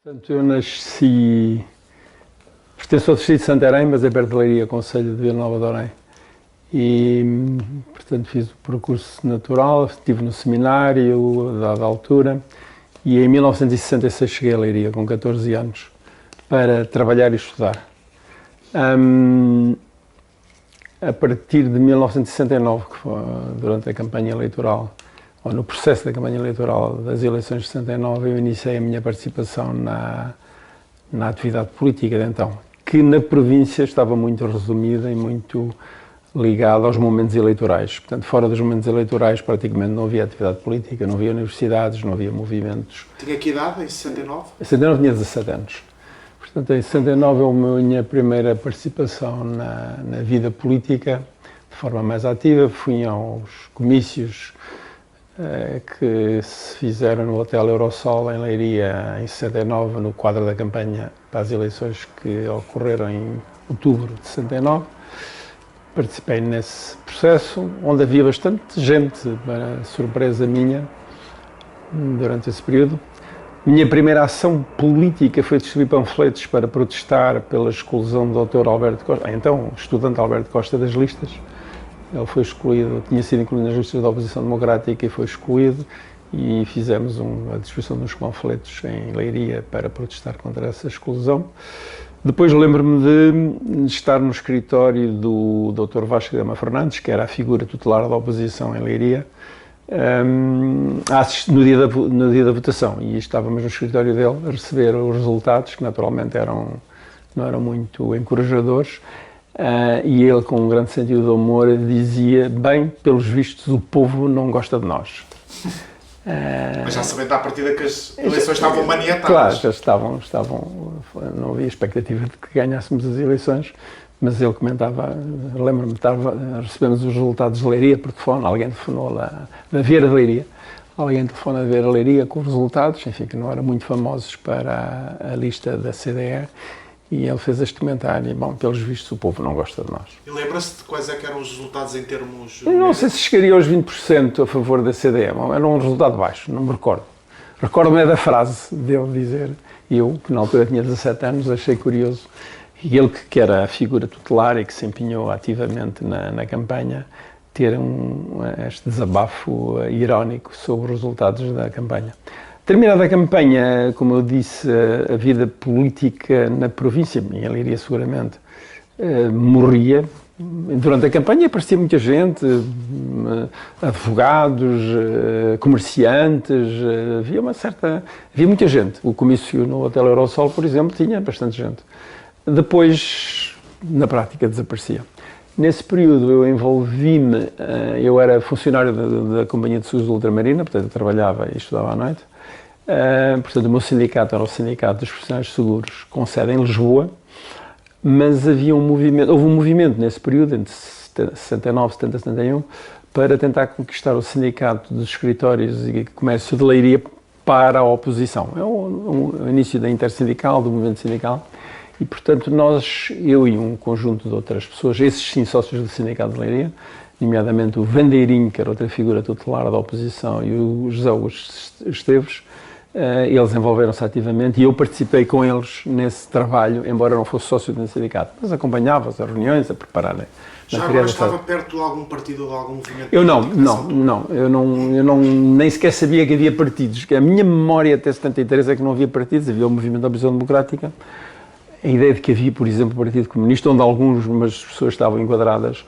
Portanto, eu nasci, pertenço ao distrito de Santarém, mas é perto de Leiria, concelho de Vila Nova de Orém. E, portanto, fiz o percurso natural, estive no seminário, a dada altura, e em 1966 cheguei a Leiria, com 14 anos, para trabalhar e estudar. A partir de 1969, que foi durante a campanha eleitoral, ou no processo da campanha eleitoral das eleições de 69, eu iniciei a minha participação na atividade política de então, que na província estava muito resumida e muito ligada aos momentos eleitorais. Portanto, fora dos momentos eleitorais, praticamente não havia atividade política, não havia universidades, não havia movimentos. Tinha que idade em 69? Em 69 tinha 17 anos. Portanto, em 69 é a minha primeira participação na vida política, de forma mais ativa. Fui aos comícios que se fizeram no Hotel Eurosol, em Leiria, em 69, no quadro da campanha para as eleições que ocorreram em outubro de 69. Participei nesse processo, onde havia bastante gente, para surpresa minha, durante esse período. Minha primeira ação política foi distribuir panfletos para protestar pela exclusão do Dr. Alberto Costa, então estudante Alberto Costa, das listas. Ele foi excluído, tinha sido incluído nas listas da oposição democrática e foi excluído, e fizemos a distribuição de uns panfletos em Leiria para protestar contra essa exclusão. Depois lembro-me de estar no escritório do Dr. Vasco Gama Fernandes, que era a figura tutelar da oposição em Leiria, no dia da votação, e estávamos no escritório dele a receber os resultados, que naturalmente não eram muito encorajadores. E ele, com um grande sentido de humor, dizia: bem, pelos vistos, o povo não gosta de nós. Mas já sabendo à partida que as eleições estavam maniatadas. Claro, já estavam, não havia expectativa de que ganhássemos as eleições, mas ele comentava, lembro-me, recebemos os resultados de Leiria por telefone, alguém telefonou lá, da Vieira de Leiria, alguém telefona da Vieira de Leiria com os resultados, enfim, que não eram muito famosos para a lista da CDR. E ele fez este comentário: bom, pelos vistos o povo não gosta de nós. E lembra-se de quais é que eram os resultados em termos... Eu não sei se chegaria aos 20% a favor da CDE, era um resultado baixo, não me recordo. Recordo-me da frase dele dizer, eu, que na altura tinha 17 anos, achei curioso, e ele que era a figura tutelar e que se empenhou ativamente na campanha, ter este desabafo irónico sobre os resultados da campanha. Terminada a campanha, como eu disse, a vida política na província, em Leiria seguramente, morria. Durante a campanha aparecia muita gente, advogados, comerciantes, havia muita gente. O comício no Hotel Eurosol, por exemplo, tinha bastante gente. Depois, na prática, desaparecia. Nesse período eu envolvi-me, eu era funcionário da Companhia de Seguros da Ultramarina, portanto eu trabalhava e estudava à noite. Portanto, o meu sindicato era o Sindicato dos Profissionais de Seguros, com sede em Lisboa, mas houve um movimento nesse período, entre 69, 70 e 71, para tentar conquistar o Sindicato dos Escritórios e Comércio de Leiria para a oposição. É o início da intersindical, do movimento sindical, e, portanto, eu e um conjunto de outras pessoas, esses sim sócios do Sindicato de Leiria, nomeadamente o Vandeirinho, que era outra figura tutelar da oposição, e o José Augusto Esteves, eles envolveram-se ativamente e eu participei com eles nesse trabalho, embora não fosse sócio do sindicato, mas acompanhava as reuniões, a preparar. Já agora estava perto de algum partido ou de algum movimento? Eu não, nem sequer sabia que havia partidos. A minha memória até 73 é que não havia partidos, havia o movimento da oposição democrática. A ideia de que havia, por exemplo, o Partido Comunista, onde algumas pessoas estavam enquadradas,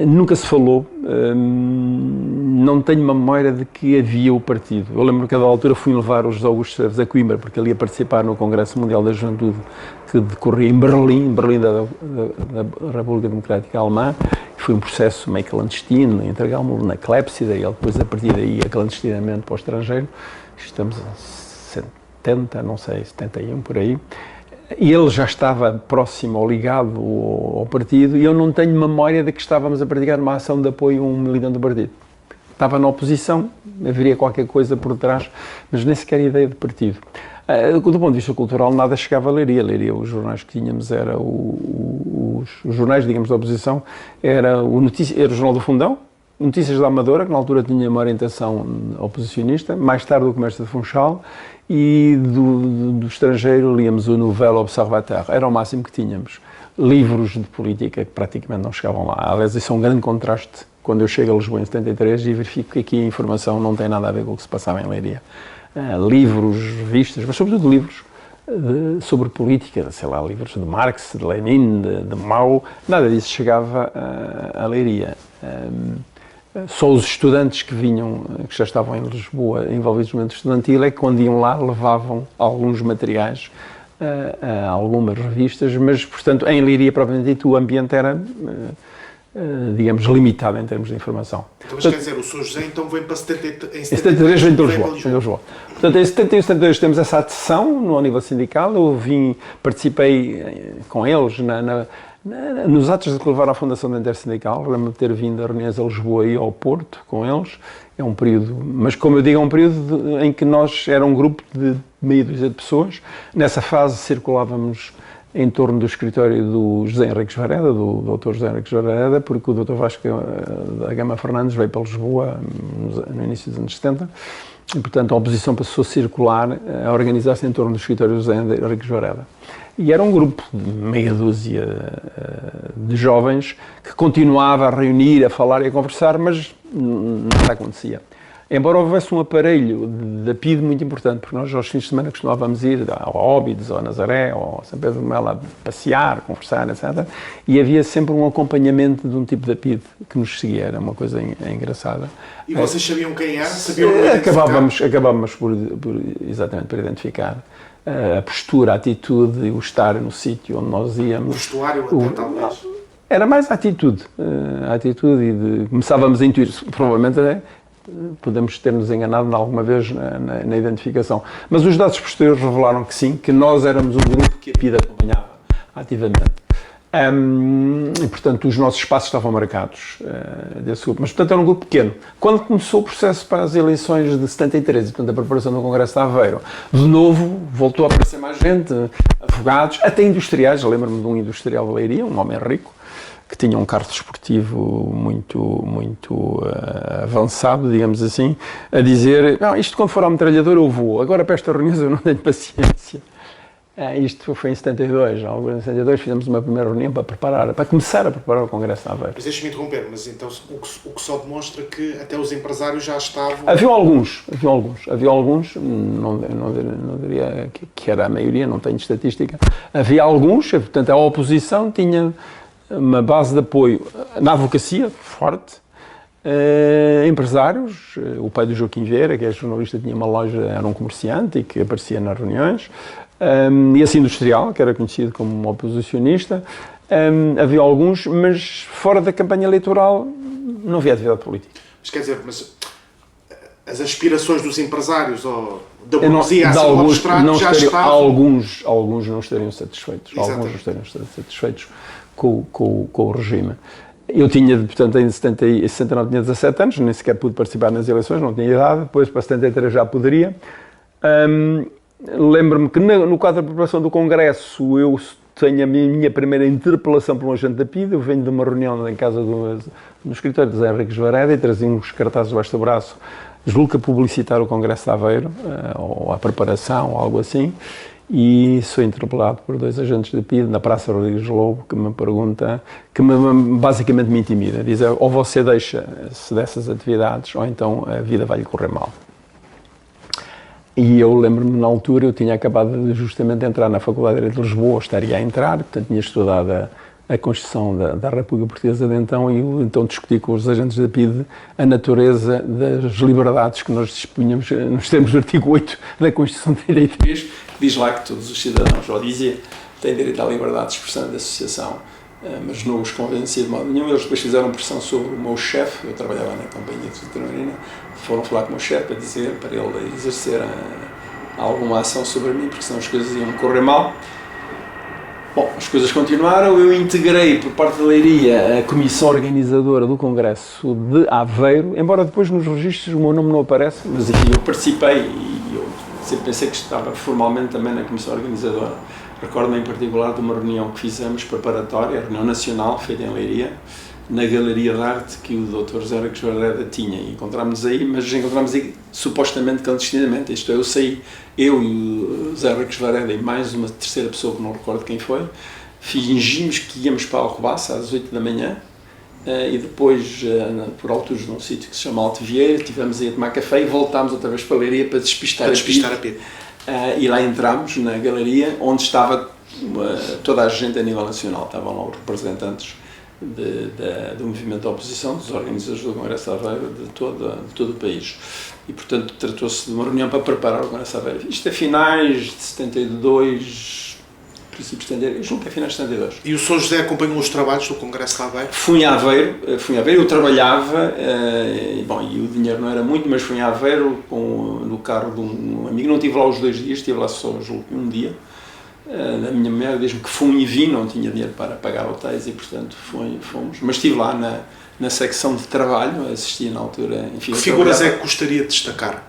nunca se falou, não tenho memória de que havia o partido. Eu lembro que a dada altura fui levar o José Augusto Esteves a Coimbra, porque ele ia participar no Congresso Mundial da Juventude, que decorria em Berlim da República Democrática Alemã, e foi um processo meio clandestino, entregámos-lo na Clépsida, e ele depois, a partir daí, ia clandestinamente para o estrangeiro. Estamos em 70, não sei, 71, por aí. E ele já estava próximo ou ligado ao partido, e eu não tenho memória de que estávamos a praticar uma ação de apoio a um militante do partido. Estava na oposição, haveria qualquer coisa por trás, mas nem sequer ideia de partido. Do ponto de vista cultural, nada chegava a Leiria. Leiria, os jornais que tínhamos os jornais, digamos, da oposição, era o Jornal do Fundão, Notícias da Amadora, que na altura tinha uma orientação oposicionista, mais tarde o Comércio de Funchal, e do estrangeiro líamos o Nouvel Observateur, era o máximo que tínhamos. Livros de política que praticamente não chegavam lá. Aliás, isso é um grande contraste quando eu chego a Lisboa em 73 e verifico que aqui a informação não tem nada a ver com o que se passava em Leiria. Livros, revistas, mas sobretudo livros sobre política, sei lá, livros de Marx, de Lenin, de Mao, nada disso chegava a Leiria. Só os estudantes que vinham, que já estavam em Lisboa, envolvidos no movimento estudantil, é que quando iam lá levavam alguns materiais a algumas revistas, mas, portanto, em Leiria, propriamente dito, o ambiente era, digamos, limitado em termos de informação. Então, mas quer dizer, o Sr. José então vem para 73, em 73 vem de Lisboa. Portanto, em 71 e 72 temos essa adesão no nível sindical, eu participei com eles nos atos que levaram à fundação da Intersindical, lembro-me de ter vindo a reuniões a Lisboa e ao Porto com eles, é um período, mas como eu digo, é um período em que nós, era um grupo de meia dúzia de pessoas, nessa fase circulávamos em torno do escritório do José Henriques Vareda, do Dr. José Henriques Vareda, porque o Dr. Vasco da Gama Fernandes veio para Lisboa no início dos anos 70, e, portanto, a oposição passou a circular, a organizar-se em torno do escritório do José Henriques Vareda. E era um grupo de meia dúzia de jovens que continuava a reunir, a falar e a conversar, mas nada acontecia. Embora houvesse um aparelho da PIDE muito importante, porque nós aos fins de semana costumávamos ir ao Óbidos, ao Nazaré, ou ao São Pedro de Mela, passear, conversar, etc. E havia sempre um acompanhamento de um tipo da PIDE que nos seguia, era uma coisa engraçada. E vocês sabiam quem era? Sabiam acabávamos exatamente por identificar a postura, a atitude, o estar no sítio onde nós íamos. O vestuário, talvez? Era mais a atitude e começávamos a intuir, provavelmente podemos ter-nos enganado alguma vez na identificação. Mas os dados posteriores revelaram que sim, que nós éramos um grupo que a PIDE acompanhava ativamente. E, portanto, os nossos espaços estavam marcados desse grupo. Mas, portanto, era um grupo pequeno. Quando começou o processo para as eleições de 73, e, portanto, a preparação do Congresso de Aveiro, de novo, voltou a aparecer mais gente, advogados, até industriais. Eu lembro-me de um industrial de Leiria, um homem rico, que tinha um carro desportivo muito avançado, digamos assim, a dizer, não, isto quando for à metralhadora eu vou, agora para esta reunião eu não tenho paciência. Isto foi em 72, em 72 fizemos uma primeira reunião para começar a preparar o Congresso de Aveiro. Mas deixe-me interromper, mas então o que só demonstra que até os empresários já estavam... Havia alguns, não diria que era a maioria, não tenho estatística, havia alguns, portanto a oposição tinha uma base de apoio na advocacia, forte, empresários, o pai do Joaquim Vieira, que é jornalista, tinha uma loja, era um comerciante e que aparecia nas reuniões, e esse industrial, que era conhecido como um oposicionista, havia alguns, mas fora da campanha eleitoral não havia atividade política. Mas quer dizer, as aspirações dos empresários ou da burguesia assim mostrado já estavam... Alguns não estariam satisfeitos. Exatamente. Alguns não estariam satisfeitos com o regime. Eu tinha, portanto, em 69 tinha 17 anos, nem sequer pude participar nas eleições, não tinha idade, depois para 73 já poderia. Lembro-me que no quadro da preparação do Congresso eu tenho a minha primeira interpelação por um agente da PIDE, eu venho de uma reunião em casa no escritório de José Henriques Vareda e trazia uns cartazes debaixo do braço, julgo que a publicitar o Congresso de Aveiro, ou a preparação, ou algo assim, e sou interpelado por dois agentes da PIDE na Praça Rodrigues Lobo, que me pergunta, basicamente me intimida, diz, ou você deixa-se dessas atividades, ou então a vida vai-lhe correr mal. E eu lembro-me, na altura, eu tinha acabado de justamente entrar na Faculdade de Direito de Lisboa, estaria a entrar, portanto tinha estudado a Constituição da República Portuguesa de então, e eu então discuti com os agentes da PIDE a natureza das liberdades que nós dispunhamos nos termos do artigo 8 da Constituição de Direito 3, que diz lá que todos os cidadãos, já dizia, têm direito à liberdade de expressão e de associação, mas não os convencia de modo nenhum. Eles depois fizeram pressão sobre o meu chefe, eu trabalhava na Companhia de Veterinaria, foram falar com o meu chefe para dizer, para ele exercer alguma ação sobre mim, porque senão as coisas iam correr mal. Bom, as coisas continuaram, eu integrei por parte da Leiria a comissão organizadora do Congresso de Aveiro, embora depois nos registros o meu nome não aparece, mas aqui eu participei e eu sempre pensei que estava formalmente também na comissão organizadora. Recordo-me em particular de uma reunião que fizemos preparatória, a reunião nacional feita em Leiria, na Galeria de Arte que o Dr. José Henriques Varela tinha. E encontramos aí, mas encontramos aí supostamente clandestinamente. Isto é, eu e o José Henriques Varela e mais uma terceira pessoa que não recordo quem foi, fingimos que íamos para Alcobaça às 8 da manhã e depois, por alturas, num sítio que se chama Alto Vieira, estivemos aí a tomar café e voltámos outra vez para a Leiria para despistar a PIDE. E lá entramos na galeria onde estava toda a gente a nível nacional. Estavam lá os representantes do movimento da oposição, dos organizadores do Congresso de Aveiro, de todo o país. E, portanto, tratou-se de uma reunião para preparar o Congresso de Aveiro. Isto é finais de 72, princípios de 72, julgo que é finais de 72. E o Sr. José acompanhou os trabalhos do Congresso de Aveiro? Fui a Aveiro, eu trabalhava, e o dinheiro não era muito, mas fui a Aveiro no carro de um amigo. Não estive lá os 2 dias, estive lá só um dia. Na minha memória, desde que fui e vim, não tinha dinheiro para pagar hotéis e, portanto, fomos. Mas estive lá na secção de trabalho, assistia na altura. Enfim, que figuras é que gostaria de destacar?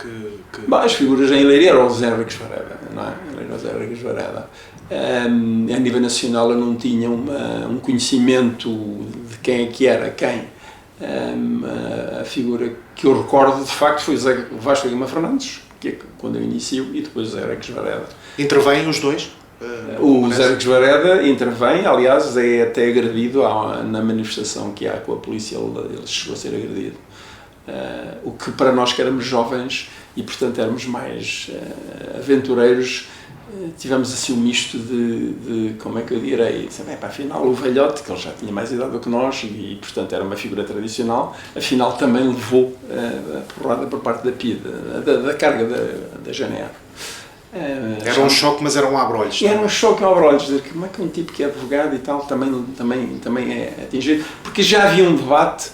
As figuras em Leiria eram o José Henriques Varela, não é? Era o José Henriques Varela. A nível nacional eu não tinha um conhecimento de quem é que era quem. A figura que eu recordo, de facto, foi o Vasco Lima Fernandes, que é quando eu inicio, e depois o José Henriques Varela. Intervêm os dois? O José Henriques Varela intervém, aliás, é até agredido na manifestação que há com a polícia, ele chegou a ser agredido. O que para nós que éramos jovens e, portanto, éramos mais aventureiros, tivemos assim um misto de como é que eu direi, afinal o velhote, que ele já tinha mais idade do que nós e portanto era uma figura tradicional, afinal também levou a porrada por parte da PIDE, da carga da GNR. Era um choque, mas era um abrolhos. Era um choque, um abrolhos, dizer como é que um tipo que é advogado e tal também é atingido, porque já havia um debate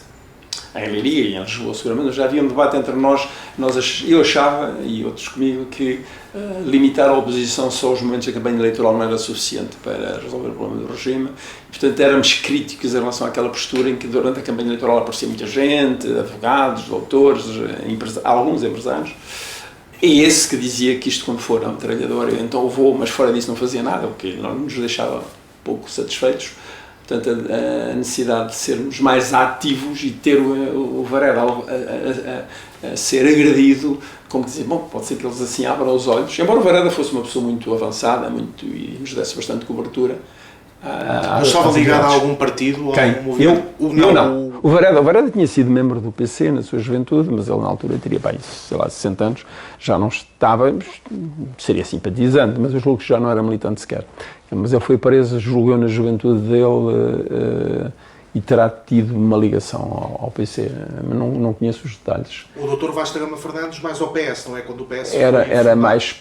em Leiria e em Lisboa seguramente, já havia um debate entre nós, eu achava, e outros comigo, que limitar a oposição só aos momentos da campanha eleitoral não era suficiente para resolver o problema do regime, e, portanto éramos críticos em relação àquela postura em que durante a campanha eleitoral aparecia muita gente, advogados, doutores, alguns empresários, e esse que dizia que isto quando for a metralhadora, então eu vou, mas fora disso não fazia nada, o que não nos deixava pouco satisfeitos. Portanto, a necessidade de sermos mais ativos e ter o Varela a ser agredido, como dizer, pode ser que eles assim abram os olhos. Embora o Varela fosse uma pessoa muito avançada e nos desse bastante cobertura. Mas estava ligado a algum partido? Quem? Algum movimento? Não. O Varela tinha sido membro do PC na sua juventude, mas ele na altura teria, 60 anos, já não estava, seria simpatizante, mas eu julgo que já não era militante sequer. Mas ele foi preso, julgou na juventude dele e terá tido uma ligação ao PC, mas não conheço os detalhes. O Dr. Vasco Gama Fernandes mais ao PS, não é? Quando o PS era mais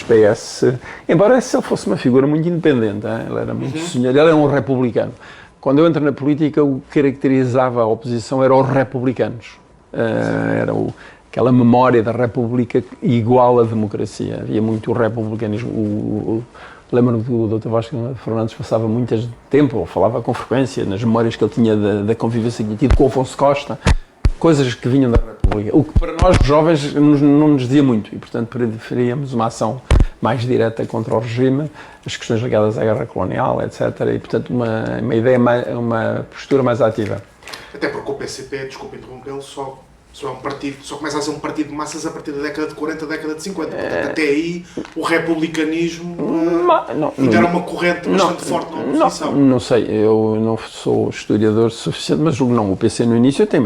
PS, embora se ele fosse uma figura muito independente, ele era muito senhor, ele era um republicano. Quando eu entro na política, o que caracterizava a oposição eram os republicanos, aquela memória da república igual à democracia, havia muito republicanismo. Lembro-me do Dr. Vasco Fernandes passava muito tempo, ou falava com frequência, nas memórias que ele tinha da convivência que tinha tido com o Afonso Costa, coisas que vinham da República, o que para nós jovens não nos dizia muito, e portanto preferíamos uma ação mais direta contra o regime, as questões ligadas à guerra colonial, etc. E portanto uma ideia, uma postura mais ativa. Até porque o PCP, desculpe interrompê-lo, só começa a ser um partido de massas a partir da década de 40, década de 50. Portanto, até aí o republicanismo ainda era uma corrente bastante forte na oposição. Não sei, eu não sou historiador suficiente, mas julgo não. O PC no início tem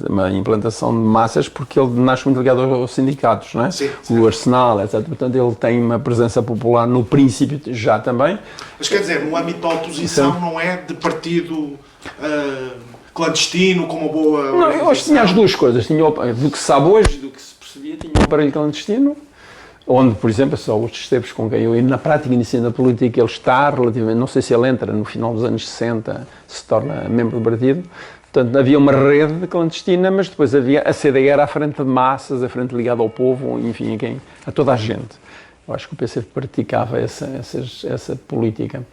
uma implantação de massas porque ele nasce muito ligado aos sindicatos, não é? Sim. O Arsenal, etc. Portanto, ele tem uma presença popular no princípio já também. Mas quer dizer, no âmbito da oposição não é de partido clandestino, com uma boa Não, eu acho que tinha as duas coisas. Tinha, do que se sabe hoje, do que se percebia, tinha um aparelho clandestino, onde, por exemplo, só os Esteves com quem eu, na prática, iniciando a política, ele está relativamente, não sei se ele entra no final dos anos 60, se torna membro do partido. Portanto, havia uma rede clandestina, mas depois havia a CDE era à frente de massas, à frente ligada ao povo, enfim, a toda a gente. Eu acho que o PC praticava essa política.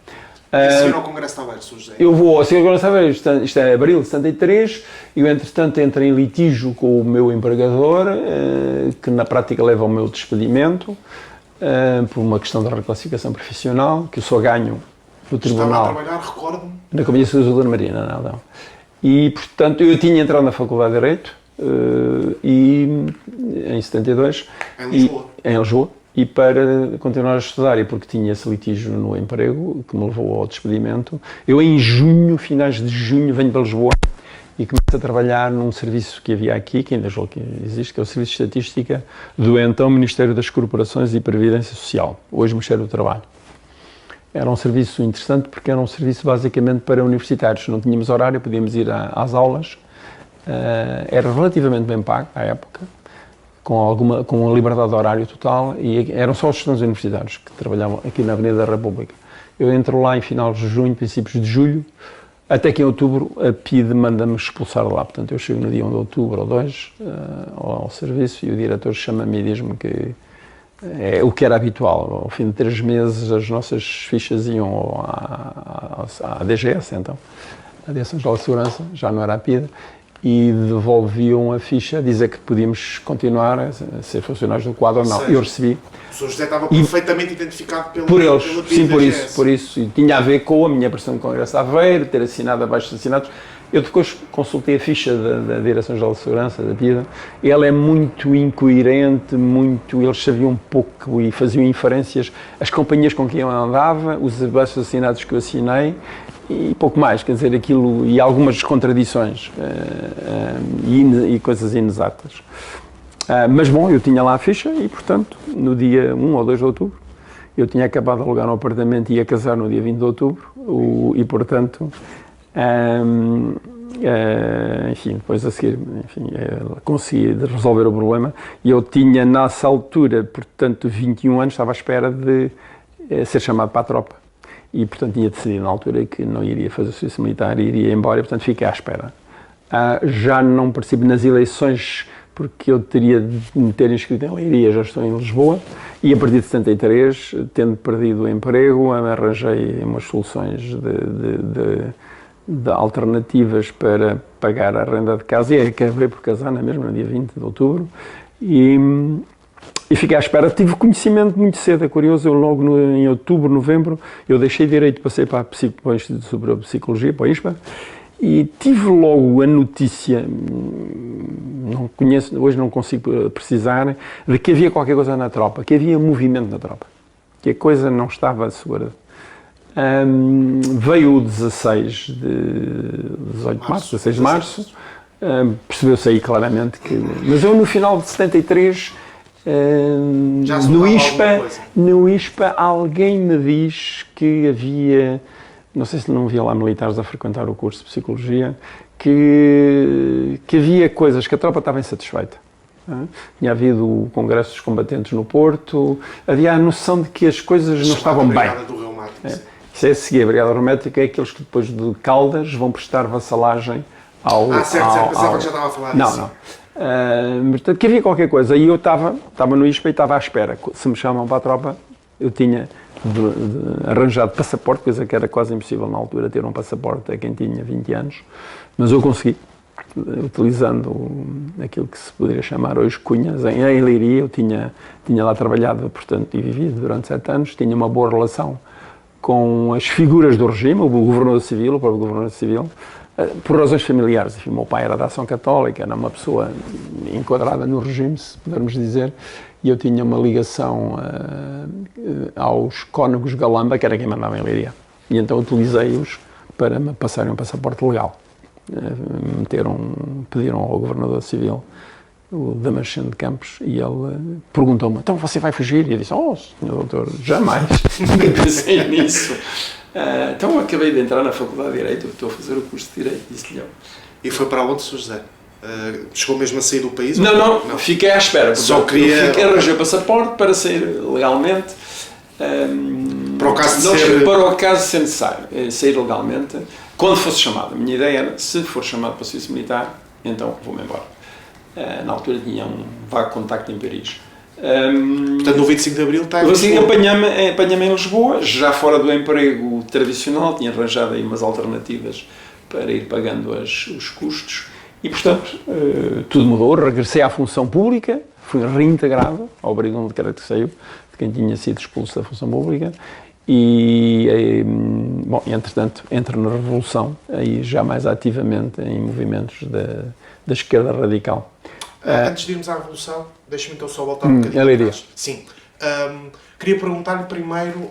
E ao Congresso de Aveiro, Sr. José? Eu vou ao Congresso de Aveiro, isto é abril de 73, e eu, entretanto, entro em litígio com o meu empregador, que na prática leva ao meu despedimento, por uma questão de reclassificação profissional, que eu só ganho no tribunal. Estava a trabalhar, recordo-me? Na Companhia de Saúde da Marina, não. E, portanto, eu tinha entrado na Faculdade de Direito em 72. Em Lisboa. E para continuar a estudar, e porque tinha esse litígio no emprego, que me levou ao despedimento, eu em junho, finais de junho, venho para Lisboa e começo a trabalhar num serviço que havia aqui, que ainda julgo que existe, que é o Serviço de Estatística do então Ministério das Corporações e Previdência Social, hoje Ministério do Trabalho. Era um serviço interessante porque era um serviço basicamente para universitários, não tínhamos horário, podíamos ir às aulas, era relativamente bem pago à época, com a liberdade de horário total, e eram só os estudantes universitários que trabalhavam aqui na Avenida da República. Eu entro lá em finais de junho, princípios de julho, até que em outubro a PIDE manda-me expulsar de lá. Portanto, eu chego no dia 1 de outubro ou 2 ao serviço e o diretor chama-me e diz-me que é o que era habitual. Ao fim de 3 meses as nossas fichas iam à DGS, então, a Direção-Geral de Segurança, já não era a PIDE, e devolviam a ficha a dizer que podíamos continuar a ser funcionários do quadro ou não. Eu recebi. O Sr. José estava perfeitamente identificado por eles, sim, por isso. E tinha a ver com a minha pressão no Congresso de Aveiro, ter assinado abaixo de assinados. Eu depois consultei a ficha da Direção-Geral de Segurança, da PIDE. Ela é muito incoerente, eles sabiam um pouco e faziam inferências. As companhias com quem eu andava, os abaixo assinados que eu assinei, e pouco mais, quer dizer, aquilo, e algumas contradições e coisas inexatas. Mas bom, eu tinha lá a ficha e, portanto, no dia 1 ou 2 de outubro, eu tinha acabado de alugar um apartamento e ia casar no dia 20 de outubro, e, portanto, enfim, depois a seguir, enfim, consegui resolver o problema, e eu tinha, nessa altura, portanto, 21 anos, estava à espera de ser chamado para a tropa. E, portanto, tinha decidido na altura que não iria fazer o serviço militar, iria embora, e, portanto, fiquei à espera. Já não participo nas eleições, porque eu teria de me ter inscrito em Leiria, já estou em Lisboa, e a partir de 73, tendo perdido o emprego, arranjei umas soluções de alternativas para pagar a renda de casa, e acabei por casar na mesma, no dia 20 de outubro, e fiquei à espera. Tive conhecimento muito cedo, é curioso, eu logo em outubro, novembro, eu deixei Direito, passei para o Instituto Superior de Psicologia, para o ISPA, e tive logo a notícia, não conheço, hoje não consigo precisar, de que havia qualquer coisa na tropa, que havia movimento na tropa, que a coisa não estava segura. Veio o 16 de março, percebeu-se aí claramente que... Mas eu no final de 73... no ISPA alguém me diz que havia, não sei se não havia lá militares a frequentar o curso de Psicologia, que havia coisas que a tropa estava insatisfeita. Tinha havido o Congresso dos Combatentes no Porto, havia a noção de que as coisas não estavam bem. Isso é a seguir, a Brigada Reumática é aqueles que depois de Caldas vão prestar vassalagem ao... certo, pensava que já estava a falar disso. Não. Portanto, que havia qualquer coisa, e eu estava no ISPA e estava à espera. Se me chamam para a tropa, eu tinha arranjado passaporte, coisa que era quase impossível na altura ter um passaporte a quem tinha 20 anos, mas eu consegui, utilizando aquilo que se poderia chamar hoje cunhas. Em Leiria eu tinha lá trabalhado, portanto, e vivido durante 7 anos, tinha uma boa relação com as figuras do regime, o governador civil, o próprio governador civil, por razões familiares. Enfim, o meu pai era da Ação Católica, era uma pessoa enquadrada no regime, se pudermos dizer, e eu tinha uma ligação aos cônegos Galamba, que era quem mandava em Leiria. E então utilizei-os para me passarem um passaporte legal. Pediram ao governador civil, o Damasceno de Campos, e ele perguntou-me: então você vai fugir? E eu disse: oh, senhor doutor, jamais, nunca pensei nisso. Então acabei de entrar na Faculdade de Direito, estou a fazer o curso de Direito, disse-lhe eu. E foi para onde, Sr. José? Chegou mesmo a sair do país? Não, fiquei à espera. Só queria... Arranjei o passaporte para sair legalmente. Para o caso de ser necessário, sair legalmente, quando fosse chamado. A minha ideia era, se for chamado para o serviço militar, então vou-me embora. Na altura tinha um vago contacto em Paris. Portanto, no 25 de Abril está em Lisboa. Apanhei em Lisboa, já fora do emprego tradicional, tinha arranjado aí umas alternativas para ir pagando os custos e, portanto, tudo mudou. Regressei à função pública, fui reintegrado ao abrigo de decreto que saiu, de quem tinha sido expulso da função pública, bom, entretanto, entra na Revolução, aí já mais ativamente em movimentos da esquerda radical. Antes de irmos à Revolução, deixa-me então só voltar um bocadinho atrás. Sim. Queria perguntar-lhe primeiro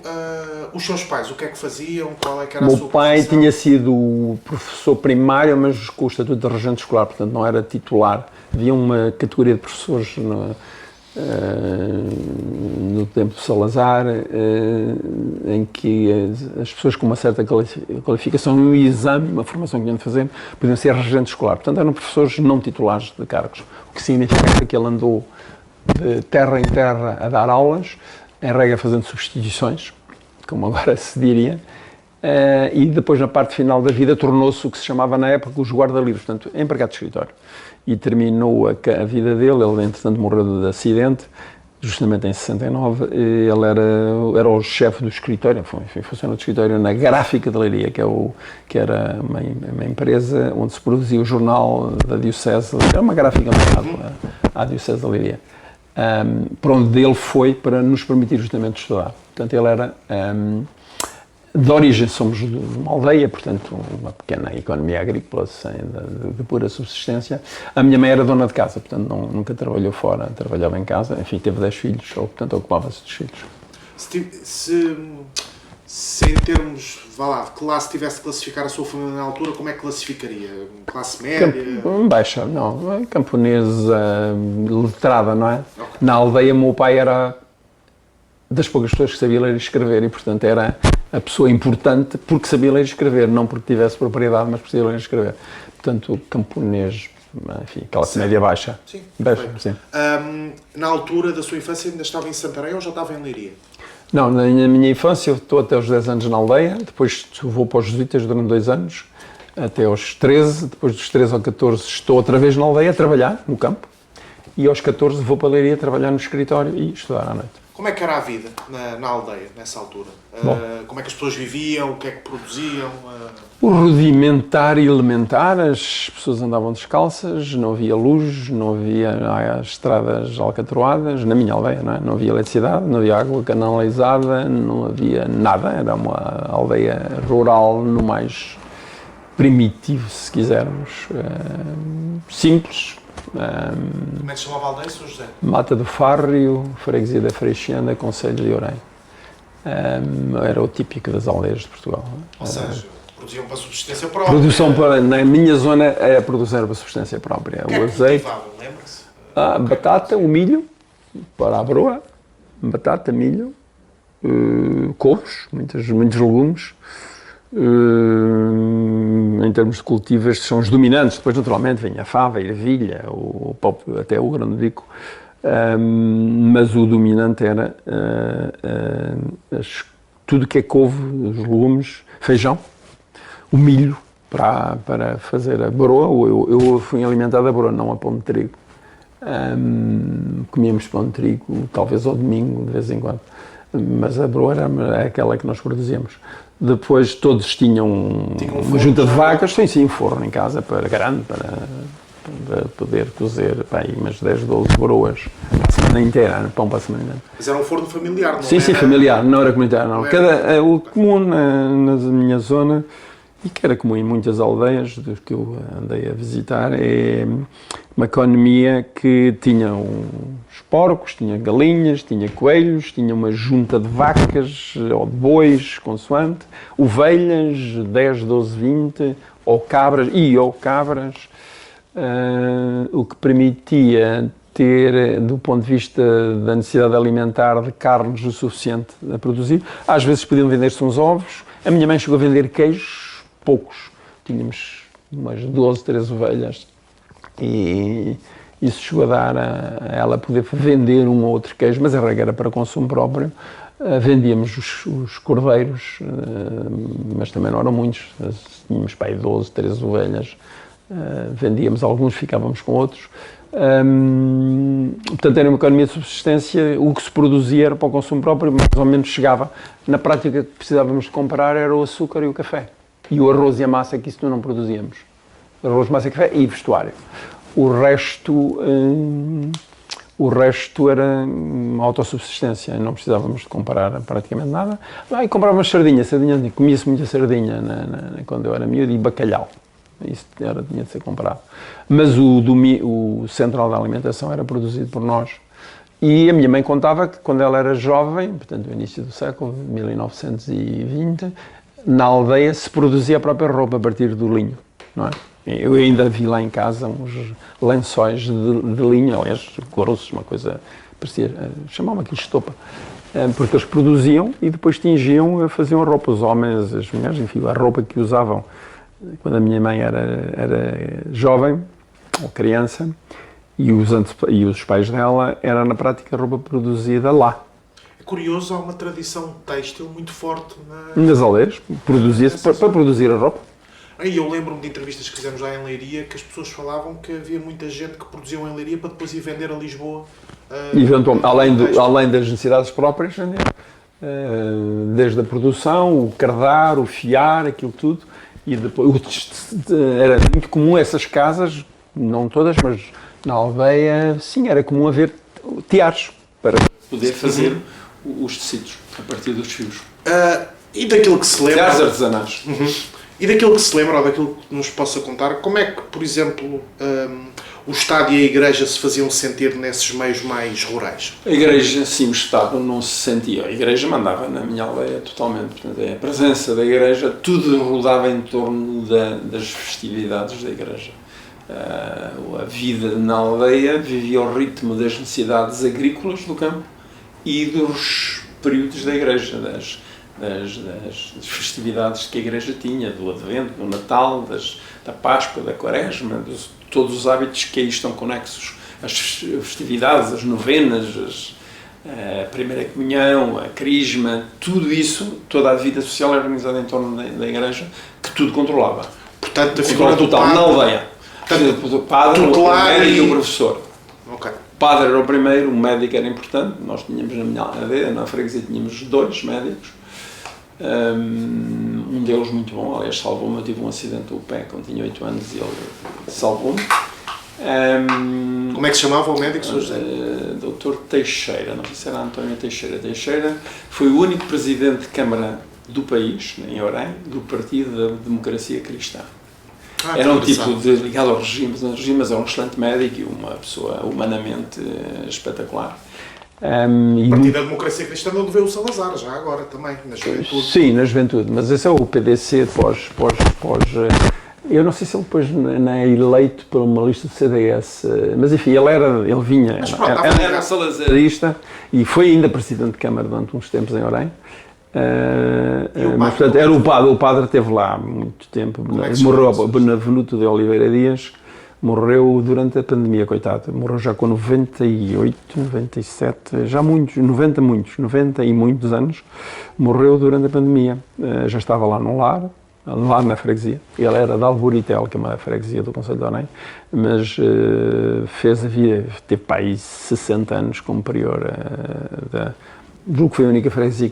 os seus pais, o que é que faziam, qual é que era a sua profissão? Meu pai tinha sido professor primário, mas com o estatuto de regente escolar, portanto não era titular. Havia uma categoria de professores no tempo de Salazar, em que as pessoas com uma certa qualificação e um exame, uma formação que tinham de fazer, podiam ser regentes escolar. Portanto, eram professores não titulares de cargos, o que significa que ele andou de terra em terra a dar aulas, em regra fazendo substituições, como agora se diria, e depois na parte final da vida tornou-se o que se chamava na época os guarda-livros, portanto, empregado de escritório. E terminou a vida dele, ele entretanto morreu de acidente, justamente em 69, ele era o chefe do escritório, foi funcionário de escritório na Gráfica de Leiria, que era uma empresa onde se produzia o jornal da Diocese, era uma gráfica ligada à Diocese de Leiria. Para onde ele foi para nos permitir justamente estudar. Portanto, ele era, de origem, somos de uma aldeia, portanto, uma pequena economia agrícola de pura subsistência. A minha mãe era dona de casa, portanto, nunca trabalhou fora, trabalhava em casa, enfim, teve 10 filhos, portanto, ocupava-se dos filhos. Se em termos, de classe, tivesse de classificar a sua família na altura, como é que classificaria? Classe média? Baixa, não. Camponesa, letrada, não é? Okay. Na aldeia, meu pai era das poucas pessoas que sabia ler e escrever e, portanto, era a pessoa importante porque sabia ler e escrever, não porque tivesse propriedade, mas porque sabia ler e escrever. Portanto, camponês, enfim, classe média baixa. Sim. Baixa, sim. Na altura da sua infância ainda estava em Santarém ou já estava em Leiria? Não, na minha infância eu estou até aos 10 anos na aldeia, depois vou para os jesuítas durante 2 anos, até aos 13, depois dos 13 aos 14 estou outra vez na aldeia a trabalhar no campo e aos 14 vou para a Leiria trabalhar no escritório e estudar à noite. Como é que era a vida na aldeia, nessa altura? Como é que as pessoas viviam, o que é que produziam? O rudimentar e elementar, as pessoas andavam descalças, não havia luz, não havia estradas alcatroadas, na minha aldeia, não havia eletricidade, não havia água canalizada, não havia nada, era uma aldeia rural no mais primitivo, se quisermos, simples. Como é que se chamava a aldeia, Sr. José? Mata do Fárrio, freguesia da Freixenda, concelho de Orém. Era o típico das aldeias de Portugal. Ou seja, produziam para subsistência própria. Na minha zona, a produção era para subsistência própria. O azeite. Lembra-se? A batata, o milho, para a broa, batata, milho, couves, muitos legumes. Em termos de cultivo, estes são os dominantes. Depois, naturalmente, vem a fava, a ervilha, até o grão de bico. Mas o dominante era tudo que é couve, os legumes, feijão, o milho, para fazer a broa. Eu fui alimentado a broa, não a pão de trigo. Comíamos pão de trigo, talvez ao domingo, de vez em quando. Mas a broa era aquela que nós produzíamos. Depois todos tinham uma junta de vacas, sim, forno em casa, grande, para poder cozer umas 10, 12 broas a semana inteira, pão para a semana inteira. Mas era um forno familiar, não Sim, familiar, não era comunitário, não. O comum na minha zona, e que era comum em muitas aldeias que eu andei a visitar, é uma economia que tinha uns porcos, tinha galinhas, tinha coelhos, tinha uma junta de vacas ou de bois, consoante, ovelhas, 10, 12, 20, ou cabras, o que permitia ter, do ponto de vista da necessidade alimentar, de carnes o suficiente a produzir. Às vezes podiam vender-se uns ovos. A minha mãe chegou a vender queijos, poucos. Tínhamos umas 12, 13 ovelhas e isso chegou a dar a ela poder vender um ou outro queijo, mas a regra era para consumo próprio. Vendíamos os cordeiros, mas também não eram muitos. Tínhamos para aí 12, 13 ovelhas. Vendíamos alguns, ficávamos com outros. Portanto, era uma economia de subsistência. O que se produzia era para o consumo próprio, mais ou menos chegava. Na prática, o que precisávamos de comprar era o açúcar e o café. E o arroz e a massa, que isso não produzíamos. Arroz, massa e café e vestuário. O resto O resto era uma autossubsistência, não precisávamos de comprar praticamente nada. E comprávamos sardinha, comia-se muita sardinha quando eu era miúdo, e bacalhau. Isso tinha de ser comprado. Mas o central da alimentação era produzido por nós. E a minha mãe contava que quando ela era jovem, portanto no início do século, 1920, na aldeia se produzia a própria roupa a partir do linho, não é? Eu ainda vi lá em casa uns lençóis de linho, aliás, grossos, uma coisa, parecia, chamavam aquilo estopa, porque eles produziam e depois tingiam, faziam a roupa, os homens, as mulheres, enfim, a roupa que usavam quando a minha mãe era jovem, ou criança, e os pais dela, era na prática roupa produzida lá. É curioso, há uma tradição têxtil muito forte nas aldeias, produzia-se para produzir a roupa. E eu lembro-me de entrevistas que fizemos lá em Leiria, que as pessoas falavam que havia muita gente que produziam em Leiria para depois ir vender a Lisboa. Eventualmente, além das necessidades próprias, desde a produção, o cardar, o fiar, aquilo tudo. E depois, era muito comum essas casas, não todas, mas na aldeia, sim, era comum haver teares para poder fazer os tecidos a partir dos fios. E daquilo que se lembra... Teares artesanais. E daquilo que se lembra, ou daquilo que nos possa contar, como é que, por exemplo, o Estado e a Igreja se faziam sentir nesses meios mais rurais? A Igreja, sim, o Estado não se sentia. A Igreja mandava na minha aldeia totalmente. Portanto, a presença da Igreja, tudo rodava em torno das festividades da Igreja. A vida na aldeia vivia ao ritmo das necessidades agrícolas do campo e dos períodos da Igreja, das festividades que a Igreja tinha, do Advento, do Natal, da Páscoa, da Quaresma, de todos os hábitos que aí estão conexos, as festividades, as novenas, a Primeira Comunhão, a Crisma, tudo isso, toda a vida social era organizada em torno da Igreja, que tudo controlava. Portanto, a figura do total, padre, na aldeia. O padre, o primeiro e o professor. Okay. O padre era o primeiro, o médico era importante, nós tínhamos na minha aldeia, na freguesia tínhamos 2 médicos, um deles muito bom, aliás salvou-me, eu tive um acidente do pé quando tinha 8 anos e ele salvou-me. Como é que se chamava o médico, Sr. José? Dr. Teixeira, não sei se era António Teixeira. Teixeira foi o único presidente de Câmara do país, em Orem, do Partido da Democracia Cristã. Era um tipo ligado ao regime, mas era um excelente médico e uma pessoa humanamente espetacular. O Partido da Democracia Cristã onde veio o Salazar, já agora também, na juventude. Sim, na juventude, mas esse é o PDC pós eu não sei se ele depois não é eleito por uma lista do CDS, mas enfim, ele vinha, era salazarista e foi ainda presidente de Câmara durante uns tempos em Orem. Mas, portanto, era o padre esteve lá há muito tempo, morreu Benevenuto de Oliveira Dias, morreu durante a pandemia, coitado, morreu já com 98, 97, já muitos, 90 e muitos anos, morreu durante a pandemia, já estava lá no lar, lá na freguesia, ele era de Alburitel, que é uma freguesia do concelho de Orem, mas fez a vida, teve para aí 60 anos como prior, julgo que foi a única freguesia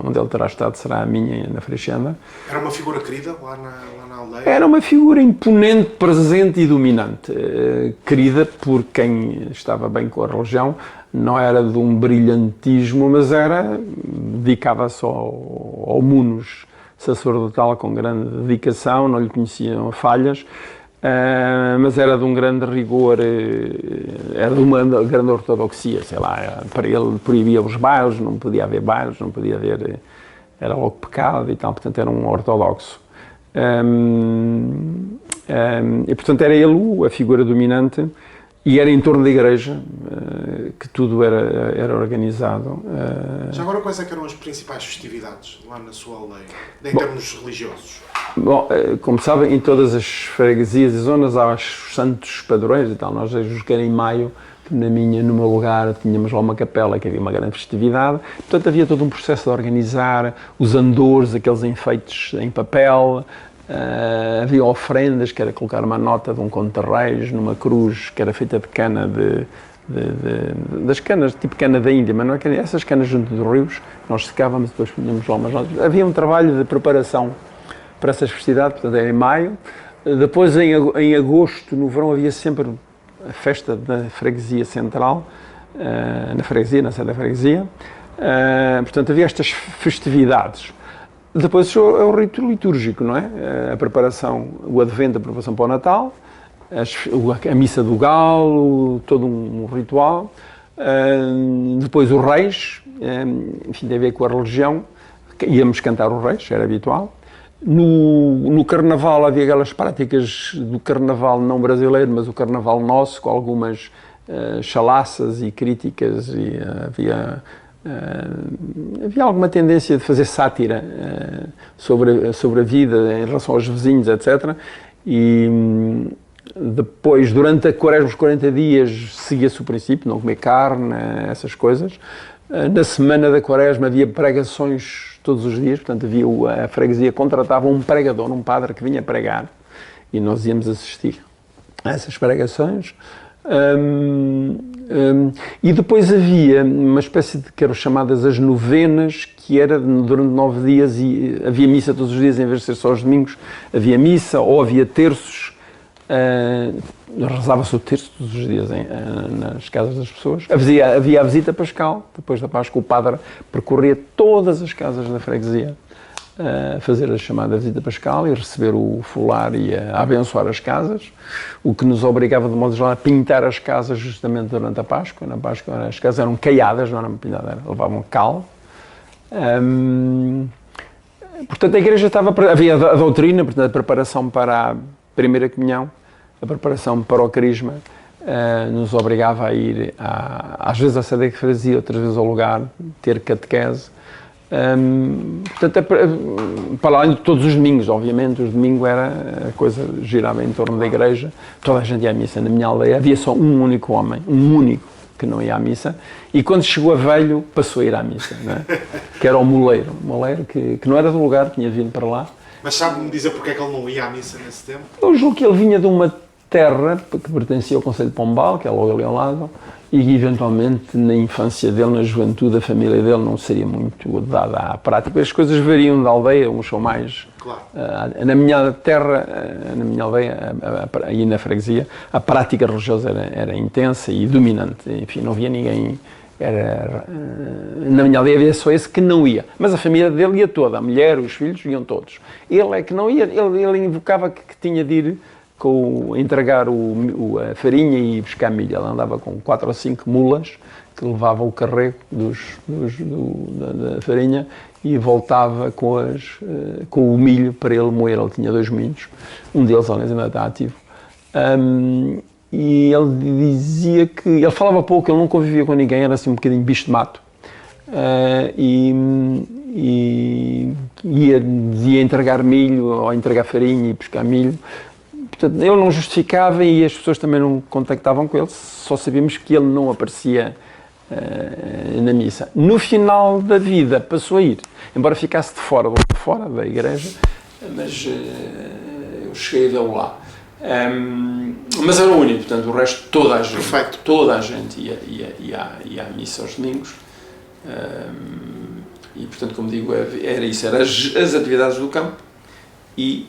onde ele terá estado, será a minha, na Freixenda. Era uma figura querida lá na aldeia? Era uma figura imponente, presente e dominante. Querida por quem estava bem com a religião, não era de um brilhantismo, mas dedicava-se ao munus sacerdotal com grande dedicação, não lhe conheciam falhas, mas era de um grande rigor, era de uma grande ortodoxia, sei lá, para ele proibia os bailes, não podia haver bailes, não podia haver, era logo pecado e tal, portanto era um ortodoxo. E portanto era ele a figura dominante e era em torno da igreja que tudo era organizado. Já agora quais é que eram as principais festividades lá na sua aldeia, em termos religiosos? Bom, como sabem, em todas as freguesias e zonas há os santos padrões e tal. Nós, que era em maio, no meu lugar, tínhamos lá uma capela que havia uma grande festividade. Portanto, havia todo um processo de organizar os andores, aqueles enfeites em papel. Havia ofrendas, que era colocar uma nota de um conto de reis numa cruz que era feita de cana das canas, tipo cana da Índia, mas não é cana, essas canas junto dos rios, nós secávamos e depois punhamos lá umas notas. Havia um trabalho de preparação para essas festividades, portanto era em maio. Depois em agosto, no verão, havia sempre a festa da freguesia central, na sede da freguesia. Portanto, havia estas festividades. Depois é o rito litúrgico, não é? A preparação, o advento, a preparação para o Natal, a missa do galo, todo um ritual. Depois os reis, enfim, tem a ver com a religião, íamos cantar os reis, era habitual. No carnaval havia aquelas práticas do carnaval não brasileiro, mas o carnaval nosso, com algumas chalaças e críticas, e havia alguma tendência de fazer sátira sobre a vida em relação aos vizinhos, etc. E depois, durante a quaresma, os 40 dias, seguia-se o princípio, não comer carne, essas coisas. Na semana da quaresma havia pregações todos os dias, portanto a freguesia contratava um pregador, um padre que vinha pregar, e nós íamos assistir a essas pregações. E depois havia uma espécie de, que eram chamadas as novenas, que era durante 9 dias, e havia missa todos os dias, em vez de ser só os domingos, havia missa, ou havia terços. Rezava-se o terço todos os dias nas casas das pessoas. Havia a visita pascal, depois da Páscoa o padre percorria todas as casas da freguesia a fazer a chamada visita pascal e receber o fular e a abençoar as casas, o que nos obrigava de modo geral a pintar as casas justamente durante a Páscoa. Na Páscoa as casas eram caiadas, não eram pintadas, levavam cal. Portanto, a igreja havia a doutrina, portanto, a preparação para a primeira comunhão, a preparação para o crisma, nos obrigava a ir, às vezes à sede que fazia, outras vezes ao lugar, ter catequese. Portanto, para além de todos os domingos, obviamente, os domingos a coisa girava em torno da igreja, toda a gente ia à missa. Na minha aldeia havia só um único homem, que não ia à missa, e quando chegou a velho, passou a ir à missa, não é? Que era o moleiro que não era do lugar, tinha vindo para lá. Mas sabe-me dizer porque é que ele não ia à missa nesse tempo? Eu julgo que ele vinha de uma terra que pertencia ao Concelho de Pombal, que é logo ali ao lado, e eventualmente na infância dele, na juventude, a família dele não seria muito dada à prática. As coisas variam da aldeia, uns são mais... Claro. Na minha terra, na minha aldeia e na freguesia, a prática religiosa era intensa e dominante. Enfim, não havia ninguém... na minha aldeia havia só esse que não ia, mas a família dele ia toda, a mulher, os filhos iam todos. Ele é que não ia, ele invocava que tinha de ir entregar a farinha e buscar milho. Ele andava com 4 ou 5 mulas que levavam o carrego da farinha e voltava com o milho para ele moer. Ele tinha 2 milhos, um deles aliás ainda está ativo. E ele dizia que... Ele falava pouco, ele não convivia com ninguém, era assim um bocadinho bicho de mato. E ia entregar milho, ou entregar farinha e buscar milho. Portanto, ele não justificava e as pessoas também não contactavam com ele, só sabíamos que ele não aparecia na missa. No final da vida passou a ir, embora ficasse de fora da igreja, mas eu cheguei a vê-lo lá. Mas era o único, portanto, o resto, toda a gente ia à missa aos domingos. E, portanto, como digo, era isso, eram as atividades do campo e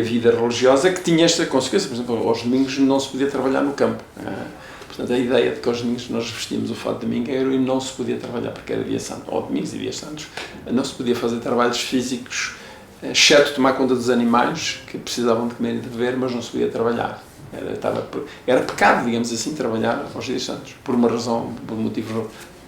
a vida religiosa, que tinha esta consequência. Por exemplo, aos domingos não se podia trabalhar no campo. Portanto, a ideia de que aos domingos nós vestíamos o fato de domingueiro e não se podia trabalhar, porque era dia santo, ou domingos e dias santos, não se podia fazer trabalhos físicos, exceto tomar conta dos animais, que precisavam de comer e de beber, mas não se podia trabalhar. Era pecado, digamos assim, trabalhar aos dias santos, por motivos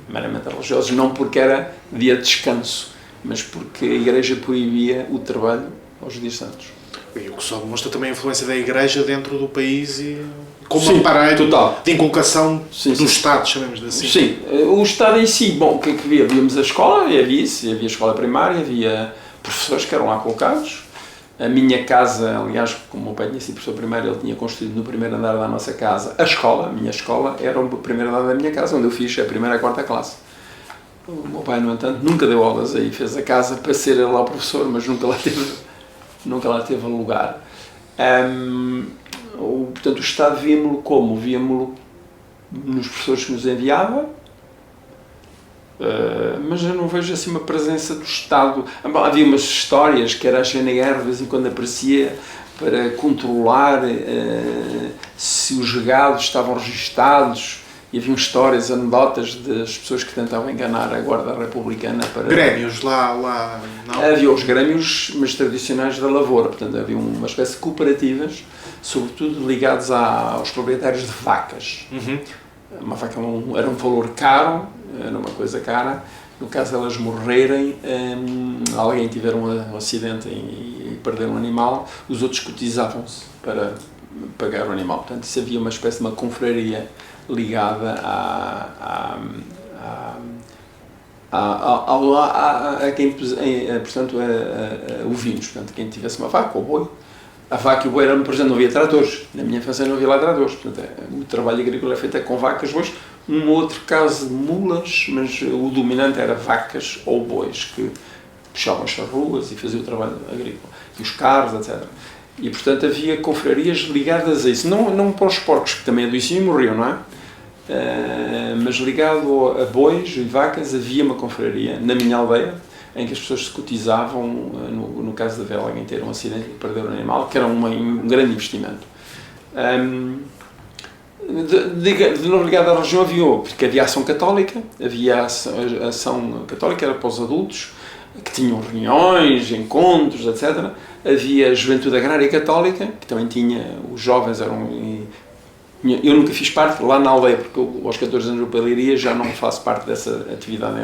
meramente religiosos, não porque era dia de descanso, mas porque a Igreja proibia o trabalho aos dias santos. E o que só demonstra também a influência da Igreja dentro do país e como aparelho de inculcação do Estado, chamemos assim. Sim, o Estado em si, bom, o que é que havia? Víamos a escola, havia escola primária, havia professores que eram lá colocados. A minha casa, aliás, como o meu pai tinha sido professor primário, ele tinha construído no primeiro andar da nossa casa a minha escola era o primeiro andar da minha casa, onde eu fiz a primeira e a 4ª classe. O meu pai, no entanto, nunca deu aulas aí, fez a casa para ser lá o professor, mas nunca lá teve lugar. Portanto, o Estado víamos-lo como? Víamos-lo nos professores que nos enviava, mas eu não vejo assim uma presença do Estado. Havia umas histórias que era a GNR, de vez em quando aparecia, para controlar se os gados estavam registados, e haviam histórias, anedotas das pessoas que tentavam enganar a Guarda Republicana para... Grêmios lá não? Havia os grêmios, mas tradicionais da lavoura, portanto havia uma espécie de cooperativas, sobretudo ligados aos proprietários de vacas. Uhum. Uma vaca era um valor caro, era uma coisa cara. No caso de elas morrerem, alguém tiver um acidente e perder um animal, os outros cotizavam-se para pagar o animal. Portanto, isso havia uma espécie de uma confraria ligada a quem, portanto, ovinos, portanto, quem tivesse uma vaca ou boi. A vaca e o boi, por exemplo, não havia tratores. Na minha infância não havia lá tratores. Portanto, o trabalho agrícola é feito com vacas, bois. Um outro caso de mulas, mas o dominante era vacas ou bois, que puxavam as ruas e faziam o trabalho agrícola. E os carros, etc. E, portanto, havia confrarias ligadas a isso. Não para os porcos, que também adoeciam e morriam, não é? Mas ligado a bois e vacas, havia uma confraria na minha aldeia, em que as pessoas se cotizavam, no caso de haver alguém ter um acidente e perder um animal, que era um grande investimento. Não ligado à religião porque havia ação católica, havia a ação católica, era para os adultos, que tinham reuniões, encontros, etc. Havia a Juventude Agrária Católica, que também tinha, os jovens eram... Eu nunca fiz parte lá na aldeia, porque eu, aos 14 anos eu para Leiria já não faço parte dessa atividade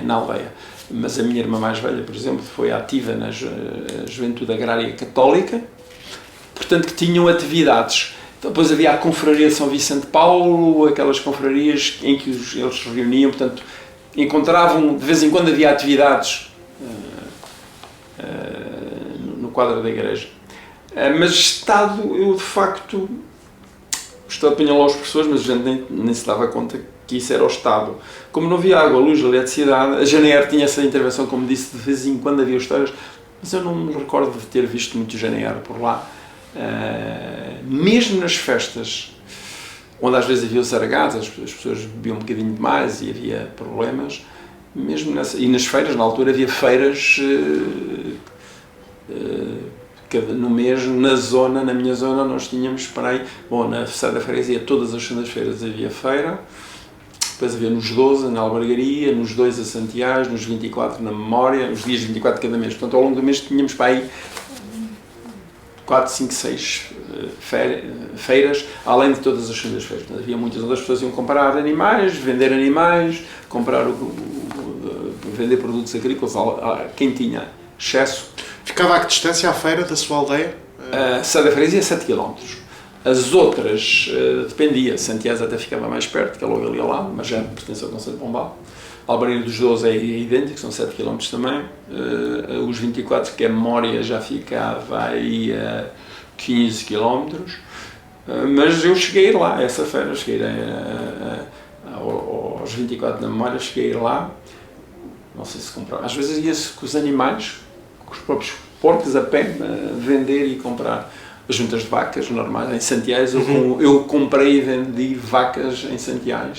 na aldeia. Mas a minha irmã mais velha, por exemplo, foi ativa na Juventude Agrária Católica, portanto que tinham atividades. Depois havia a Confraria de São Vicente de Paulo, aquelas confrarias em que eles se reuniam, portanto, encontravam, de vez em quando havia atividades no quadro da igreja. Mas Estado, eu de facto... O Estado punha lá os professores, mas a gente nem se dava conta que isso era o Estado. Como não havia água, luz, eletricidade, a GNR tinha essa intervenção, como disse, de vez em quando havia histórias, mas eu não me recordo de ter visto muito GNR por lá. Mesmo nas festas, onde às vezes havia os zaragados, as pessoas bebiam um bocadinho demais e havia problemas, mesmo e nas feiras, na altura havia feiras... no mês, na minha zona, nós tínhamos, na Fessada da Freguesia, todas as segundas-feiras havia feira, depois havia nos 12 na Albergaria, nos 2 a Santiago, nos 24 na Memória, os dias 24 de cada mês. Portanto, ao longo do mês tínhamos para aí 4, 5, 6 feiras, além de todas as segundas-feiras. Havia muitas onde as pessoas iam comprar animais, vender animais, vender produtos agrícolas, quem tinha excesso. Ficava a que distância a feira da sua aldeia? A Fessada da Freguesia é 7 km. As outras, dependia, Santiago até ficava mais perto, que é logo ali ao lado, mas já pertence ao concelho de Pombal. Albarino dos 12 é idêntico, são 7 km também. Os 24, que é Memória, já ficava aí a 15 km. Mas eu cheguei a ir lá, essa feira, cheguei aos 24 na Memória, cheguei a ir lá. Não sei se comprava. Às vezes ia-se com os animais, com os próprios porcos a pé, vender e comprar. As juntas de vacas normais, em Santiago, eu comprei e vendi vacas em Santiago,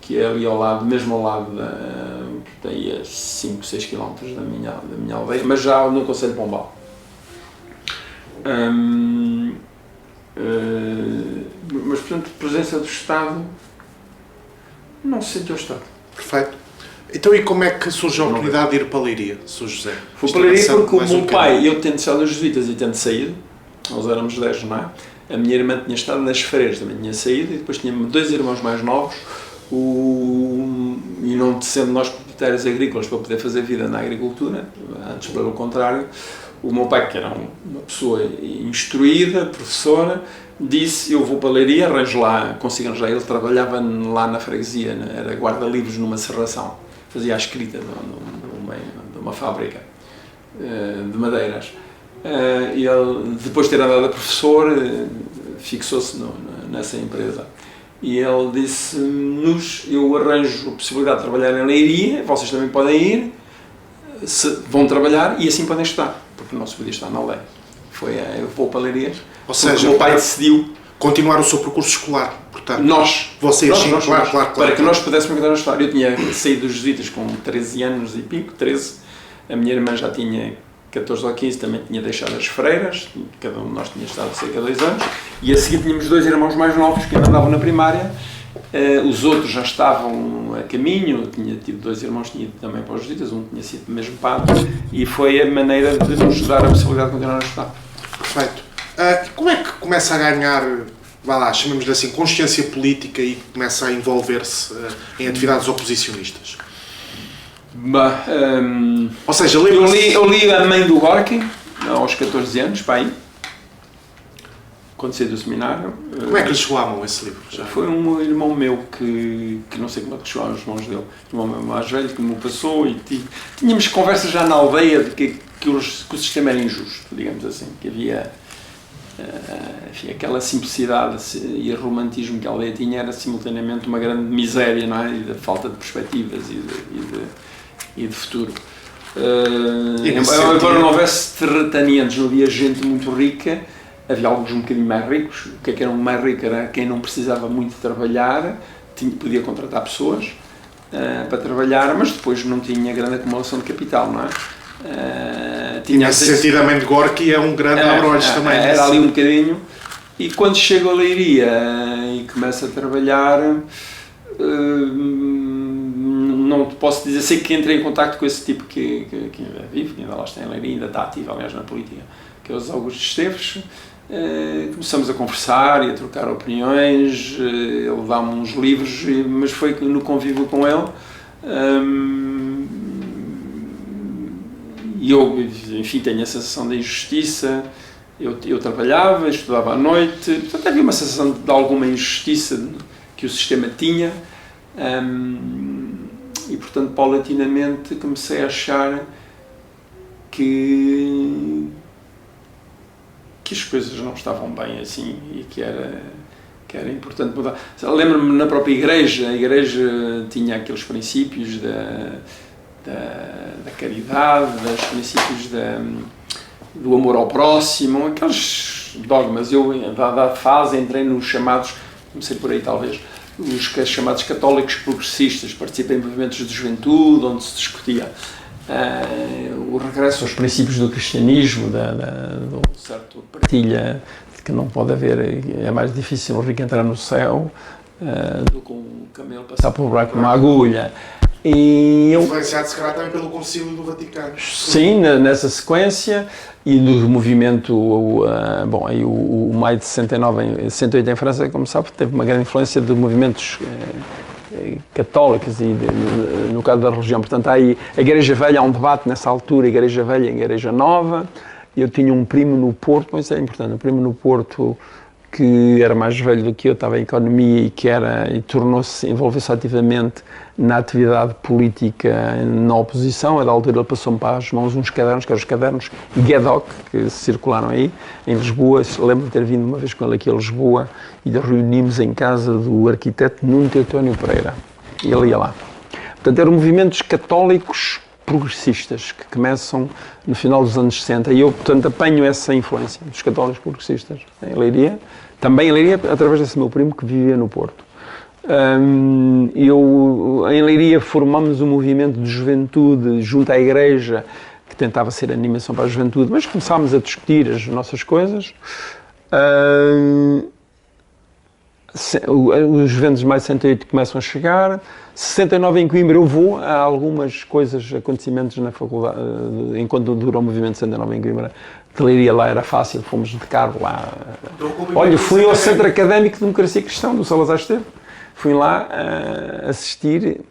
que é ali ao lado, mesmo ao lado, daí a 5, 6 km da minha aldeia, mas já no concelho de Pombal. Mas, portanto, presença do Estado, não se sentiu o Estado. Perfeito. Então, e como é que surgiu a oportunidade de ir para a Leiria, Sr. José? Fui para a Leiria porque o meu pai, eu tendo estado nos jesuítas e tendo saído, nós éramos 10, não é? A minha irmã tinha estado nas freiras, também tinha saído, e depois tinha 2 irmãos mais novos, e não sendo nós proprietários agrícolas para poder fazer vida na agricultura, antes pelo contrário, o meu pai, que era uma pessoa instruída, professora, disse, eu vou para a Leiria, arranjo lá, consigo arranjar, ele trabalhava lá na freguesia, era guarda-livros numa serração, fazia a escrita de uma fábrica de madeiras. E ele, depois de ter andado a professor, fixou-se nessa empresa. E ele disse-nos, eu arranjo a possibilidade de trabalhar em Leiria, vocês também podem ir, vão trabalhar e assim podem estudar, porque não se podia estar na aldeia. Eu vou para Leiria, ou seja, o meu pai decidiu continuar o seu percurso escolar, portanto. Vocês, claro. Para que nós pudéssemos continuar a estudar. Eu tinha saído dos jesuítas com 13 anos e pico, 13, a minha irmã já tinha 14 ou 15 também tinha deixado as freiras, cada um de nós tinha estado cerca de 2 anos, e a seguir tínhamos 2 irmãos mais novos que ainda andavam na primária, os outros já estavam a caminho, eu tinha tido 2 irmãos que tinham ido também para os jesuítas, um tinha sido mesmo padre, e foi a maneira de nos dar a possibilidade de continuar a estudar. Perfeito. Como é que começa a ganhar, vá lá, chamemos-lhe assim, consciência política e começa a envolver-se em atividades oposicionistas? Ou seja, eu li A Mãe do Gorky aos 14 anos, para aí, quando saí do seminário. Como é que lhe chegou à mão esse livro? Foi um irmão meu que não sei como é que chegou às mãos dele, um irmão meu mais velho que me passou, e tínhamos conversas já na aldeia de que o sistema era injusto, digamos assim, que havia enfim, aquela simplicidade e romantismo que a aldeia tinha era simultaneamente uma grande miséria, não é? E de falta de perspectivas e de futuro. Embora não houvesse terratenientes, não havia gente muito rica, havia alguns um bocadinho mais ricos. O que era um mais rico era quem não precisava muito de trabalhar, podia contratar pessoas para trabalhar, mas depois não tinha grande acumulação de capital, não é? Nesse sentido, a Mãe de Gorky é um grande abre-olhos também. Era ali um bocadinho. E quando chego a Leiria e começo a trabalhar, não te posso dizer, sei que entrei em contacto com esse tipo que ainda vive, que ainda lá está em Leiria, ainda está ativo, aliás, na política, que é o José Augusto Esteves. Começamos a conversar e a trocar opiniões, ele dá-me uns livros, mas foi no convívio com ele. E eu, enfim, tenho a sensação de injustiça. Eu trabalhava, estudava à noite, portanto havia uma sensação de alguma injustiça que o sistema tinha, e portanto paulatinamente comecei a achar que as coisas não estavam bem assim e que era importante mudar. Lembro-me na própria igreja, a igreja tinha aqueles princípios da caridade, dos princípios do amor ao próximo, aqueles dogmas. Eu, em dada fase, entrei nos chamados, comecei por aí talvez, os chamados católicos progressistas, participei em movimentos de juventude, onde se discutia o regresso aos princípios do cristianismo, do certo partilha, de que não pode haver, é mais difícil o rico entrar no céu do que um camelo passar por um buraco com uma agulha. E influenciado, se calhar, também pelo Concílio do Vaticano. Sim, nessa sequência, e do movimento, aí o Maio de 69, 68 em França, como sabe, teve uma grande influência de movimentos católicos, e no caso da religião. Portanto, há aí a Igreja Velha, há um debate nessa altura, Igreja Velha e Igreja Nova. Eu tinha um primo no Porto, mas é importante, um primo no Porto que era mais velho do que eu, estava em economia e tornou-se, envolveu-se ativamente na atividade política na oposição. A da altura ele passou-me para as mãos uns cadernos, que eram os cadernos Guedoc, que circularam aí em Lisboa. Lembro de ter vindo uma vez com ele aqui a Lisboa e reunimos em casa do arquiteto Nuno Teotónio Pereira. E ele ia lá. Portanto, eram movimentos católicos progressistas que começam no final dos anos 60, e eu, portanto, apanho essa influência dos católicos progressistas em Leiria, também em Leiria, através desse meu primo que vivia no Porto. Em Leiria formamos um movimento de juventude junto à igreja, que tentava ser animação para a juventude, mas começámos a discutir as nossas coisas. Os juventos de maio de 68 começam a chegar. 69 em Coimbra eu vou a algumas coisas, acontecimentos na faculdade, enquanto dura o movimento de 69 em Coimbra. De Leiria lá era fácil, fomos de carro lá. Olha, fui ao Centro Académico de Democracia Cristã, do Salazar Esteves. Fui lá assistir,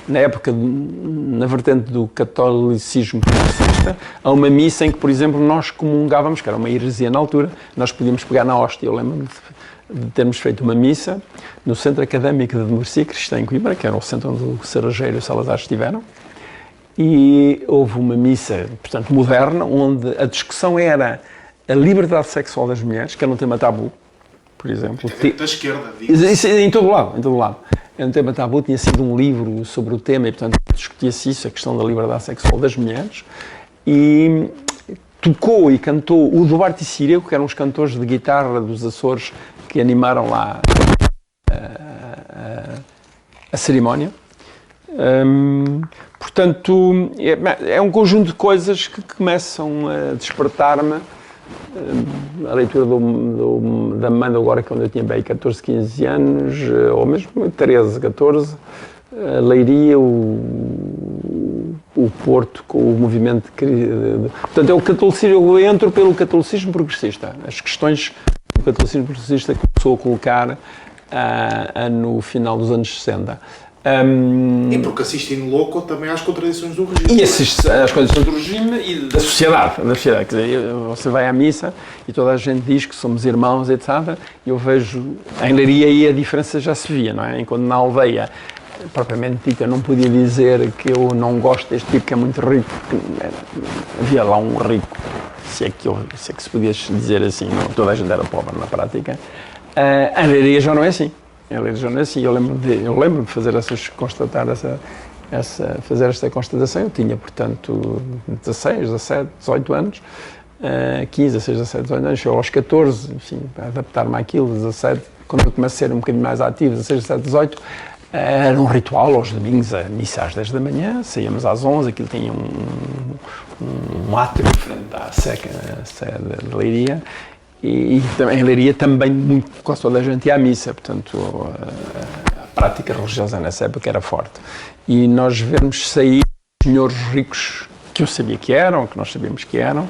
na época, na vertente do catolicismo progressista, a uma missa em que, por exemplo, nós comungávamos, que era uma heresia na altura, nós podíamos pegar na hóstia. Eu lembro-me de termos feito uma missa no Centro Académico de Democracia Cristã em Coimbra, que era o centro onde o Sarajeiro e o Salazar estiveram, e houve uma missa, portanto, moderna, onde a discussão era a liberdade sexual das mulheres, que era um tema tabu, por exemplo. Da esquerda, isso, em todo lado, em todo lado. Era um tema tabu, tinha sido um livro sobre o tema e, portanto, discutia-se isso, a questão da liberdade sexual das mulheres, e tocou e cantou o Duarte e Cirego, que eram os cantores de guitarra dos Açores que animaram lá a cerimónia. Portanto, é um conjunto de coisas que começam a despertar-me. A leitura da Amanda agora, quando eu tinha bem 14, 15 anos, ou mesmo 13, 14, a Leiria, o Porto, com o movimento... Portanto, é o catolicismo, eu entro pelo catolicismo progressista. As questões que o catolicismo progressista começou a colocar no final dos anos 60. E porque assistindo louco também às contradições do regime. E assiste às contradições do regime e da sociedade. Quer dizer, você vai à missa e toda a gente diz que somos irmãos, etc. E eu vejo, em Leiria aí a diferença já se via, não é? Enquanto na aldeia, propriamente dita, eu não podia dizer que eu não gosto deste tipo que é muito rico, porque havia lá um rico, se é que se podia dizer assim, não, toda a gente era pobre na prática. Em Leiria já não é assim. Eu lembro de fazer fazer esta constatação. Eu tinha, portanto, 16, 17, 18 anos, 15, 16, 17, 18 anos, eu aos 14, enfim, para adaptar-me àquilo, 17, quando eu comecei a ser um bocadinho mais ativo, 16, 17, 18, era um ritual aos domingos, a missa às 10 da manhã, saíamos às 11, aquilo tinha um átrio frente à Sé de Leiria. E em Leiria também quase toda a gente ia à missa, portanto a prática religiosa nessa época era forte. E nós vemos sair senhores ricos que eu sabia que eram, que nós sabíamos que eram,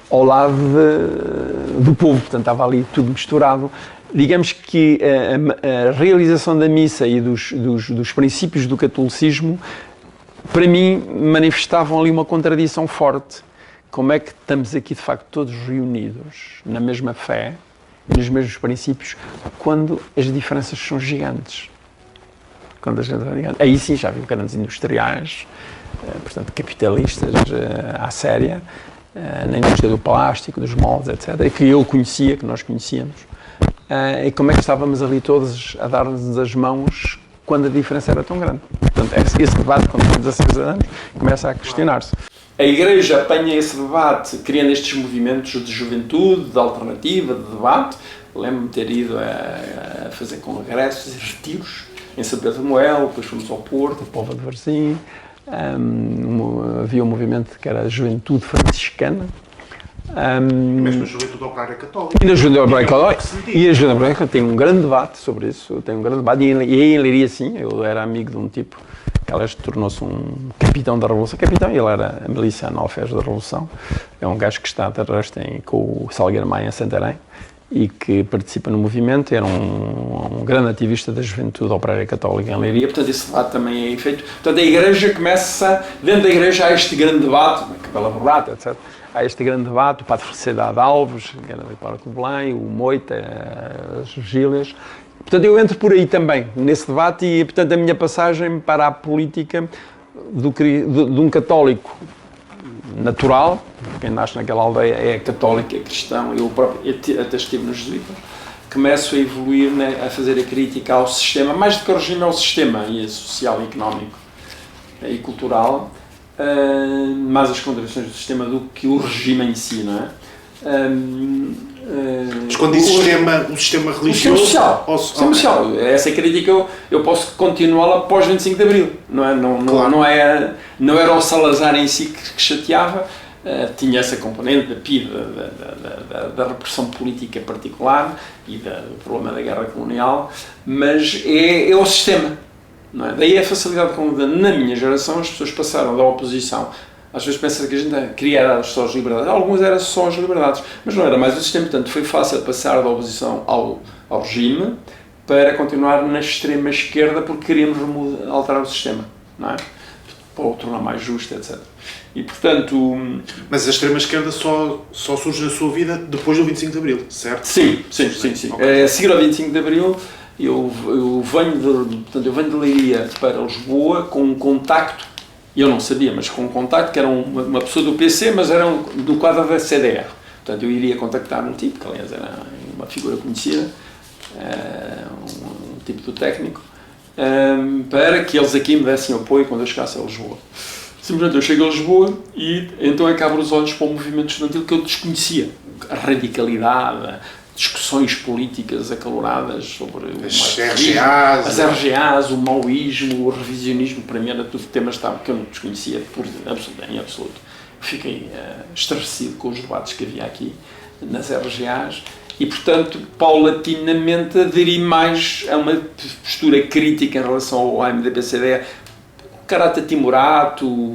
ao lado do povo, portanto estava ali tudo misturado. Digamos que a realização da missa e dos princípios do catolicismo, para mim, manifestavam ali uma contradição forte. Como é que estamos aqui, de facto, todos reunidos na mesma fé, nos mesmos princípios, quando as diferenças são gigantes? Aí sim já vi grandes industriais, portanto, capitalistas à séria, na indústria do plástico, dos moldes, etc., que eu conhecia, que nós conhecíamos. E como é que estávamos ali todos a dar-nos as mãos quando a diferença era tão grande? Portanto, esse debate, quando tem 16 anos, começa a questionar-se. A Igreja apanha esse debate, criando estes movimentos de juventude, de alternativa, de debate. Lembro-me de ter ido a fazer congressos e retiros em São Pedro de Moel, depois fomos ao Porto, a Póvoa de Varzim. Havia um movimento que era a Juventude Franciscana. Mesmo a Juventude Operária Católica. E a Juventude Operária Católica. E a Juventude Operária Católica tem um grande debate sobre isso. Tem um grande debate. E aí em Leiria, sim, eu era amigo de um tipo que, aliás, tornou-se um capitão da Revolução. Capitão, ele era miliciano alfés da Revolução. É um gajo que está, de resto, com o Salgueiro Maia em Santarém e que participa no movimento. Era um grande ativista da Juventude Operária Católica em Leiria. Portanto, esse debate também é feito. Portanto, a Igreja começa, dentro da Igreja há este grande debate, Capela Verdade, etc. Há este grande debate, o Padre Felicidade Alves, que era do Parque de Belém, o Moita, as Vigílias. Portanto, eu entro por aí também, nesse debate, e, portanto, a minha passagem para a política de um católico natural, quem nasce naquela aldeia é católico, é cristão, eu próprio até estive no Jesuíta, começo a evoluir, a fazer a crítica ao sistema, mais do que ao regime, ao sistema social, económico e cultural, mais as contradições do sistema do que o regime em si, não é? Mas quando diz o sistema religioso... O sistema social. Essa crítica eu posso continuá-la após 25 de Abril. Não é? Claro. Não era o Salazar em si que chateava, tinha essa componente da PIDE, da repressão política particular e do problema da guerra colonial, mas é o sistema. Não é? Daí a facilidade com que, na minha geração, as pessoas passaram da oposição. Às vezes pensa que a gente queria só as liberdades, alguns eram só as liberdades, mas não era mais o sistema. Portanto, foi fácil passar da oposição ao regime para continuar na extrema esquerda porque queríamos alterar o sistema, não é? Para o tornar mais justo, etc. E, portanto... Mas a extrema esquerda só surge na sua vida depois do 25 de Abril, certo? Sim. Okay. A seguir ao 25 de Abril, eu venho de Leiria para Lisboa com um contacto. Eu não sabia, mas com um contacto que era uma pessoa do PC, mas era do quadro da CDR. Portanto, eu iria contactar um tipo, que aliás era uma figura conhecida, um tipo do técnico, para que eles aqui me dessem apoio quando eu chegasse a Lisboa. Simplesmente eu chego a Lisboa e então é que abro os olhos para o movimento estudantil que eu desconhecia. A radicalidade, discussões políticas acaloradas sobre as RGAs, o maoísmo, o revisionismo. Para mim era tudo temas que eu não desconhecia em absoluto. Fiquei estarrecido com os debates que havia aqui nas RGAs e, portanto, paulatinamente aderi mais a uma postura crítica em relação ao MDB-CDE. O caráter timorato,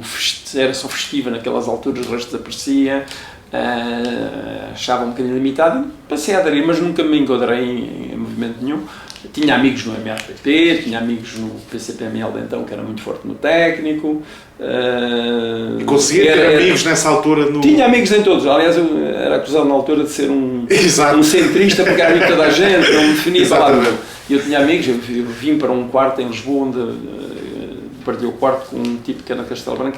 era só festiva naquelas alturas, o resto desaparecia. Achava um bocadinho limitado, passei a aderir, mas nunca me enquadrei em movimento nenhum. Tinha amigos no MRPP, tinha amigos no PCP-ML de então, que era muito forte no técnico. E conseguia ter amigos nessa altura? Tinha amigos em todos. Aliás, eu era acusado na altura de ser um centrista, porque era amigo de toda a gente, não me definia para lá. Eu tinha amigos, eu vim para um quarto em Lisboa, onde partilhei o quarto com um tipo que era de Castelo Branco,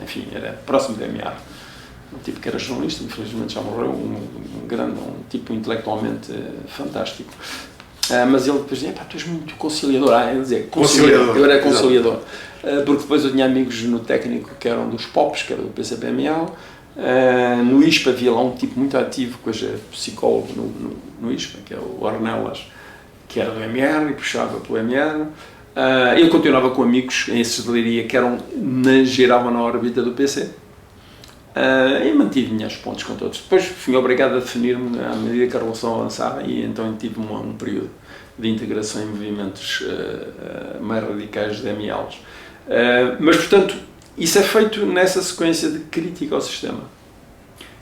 enfim, era próximo do MR. Um tipo que era jornalista, infelizmente já morreu, um tipo intelectualmente fantástico. Mas ele depois dizia, tu és muito conciliador. Ele dizia, conciliador. Eu era conciliador. Porque depois eu tinha amigos no técnico que eram dos POPs, que era do PCP-ML. No ISPA havia lá um tipo muito ativo, que hoje é psicólogo no ISPA, que é o Ornelas, que era do MR e puxava pelo MR. Eu continuava com amigos em Cesleiria que giravam na órbita do PC. E mantive minhas pontos com todos. Depois fui obrigado a definir-me à medida que a revolução avançava e então tive um período de integração em movimentos mais radicais de MLs. Mas, portanto, isso é feito nessa sequência de crítica ao sistema,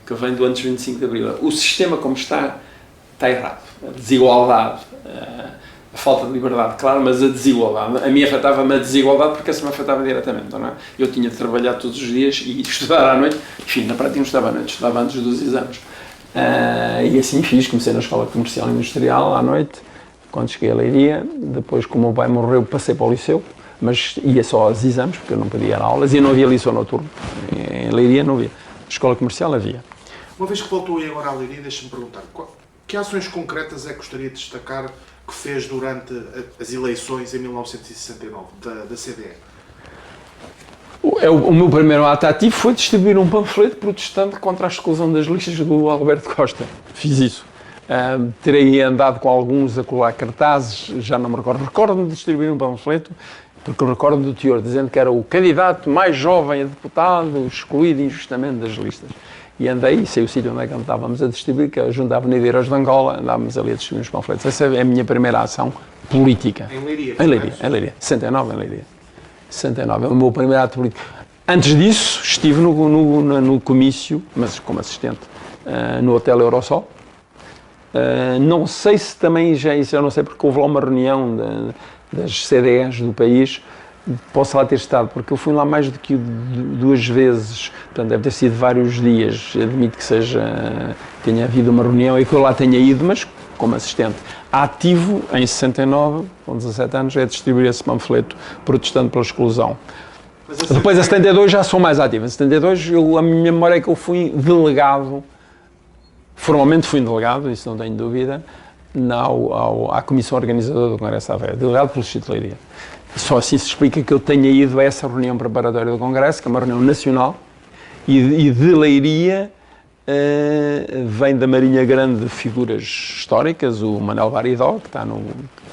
que vem do antes de 25 de Abril. O sistema como está errado. A desigualdade, a falta de liberdade, claro, mas a desigualdade. A mim afetava-me a desigualdade porque essa me afetava diretamente, não é? Eu tinha de trabalhar todos os dias e estudar à noite. Enfim, na prática não estudava à noite, estudava antes dos exames. E assim fiz, comecei na Escola Comercial e Industrial à noite, quando cheguei a Leiria. Depois, como o meu pai morreu, passei para o liceu, mas ia só aos exames, porque eu não podia dar aulas, e não havia liceu noturno. Em Leiria não havia. Na Escola Comercial havia. Uma vez que voltou aí agora à Leiria, deixa-me perguntar, que ações concretas é que gostaria de destacar que fez durante as eleições em 1969 da CDE? O meu primeiro ato ativo foi distribuir um panfleto protestante contra a exclusão das listas do Alberto Costa. Fiz isso. Terei andado com alguns a colar cartazes, já não me recordo. Recordo-me de distribuir um panfleto, porque recordo-me do teor, dizendo que era o candidato mais jovem a deputado, excluído injustamente das listas. E andei, sei o sítio onde é que estávamos a distribuir, que é junto à Avenida Heróis de Angola, andávamos ali a distribuir os panfletos. Essa é a minha primeira ação política. Em Leiria? Em Leiria. 69 em Leiria. 69 é o meu primeiro ato político. Antes disso, estive no comício, mas como assistente, no Hotel Eurosol. Não sei se também já isso, eu não sei, porque houve lá uma reunião das CDEs do país. Posso lá ter estado, porque eu fui lá mais do que 2 vezes, portanto deve ter sido vários dias, admito que tenha havido uma reunião e que eu lá tenha ido, mas como assistente. Ativo, em 69, com 17 anos, é distribuir esse panfleto protestando pela exclusão. Depois, em 72, já sou mais ativo. Em 72, a minha memória é que eu fui delegado, formalmente fui delegado, isso não tenho dúvida, à Comissão Organizadora do Congresso de Aveiro, delegado pelo Distrito de Leiria. Só assim se explica que eu tenha ido a essa reunião preparatória do Congresso, que é uma reunião nacional, e de Leiria vem da Marinha Grande de figuras históricas, o Manuel Baridó, que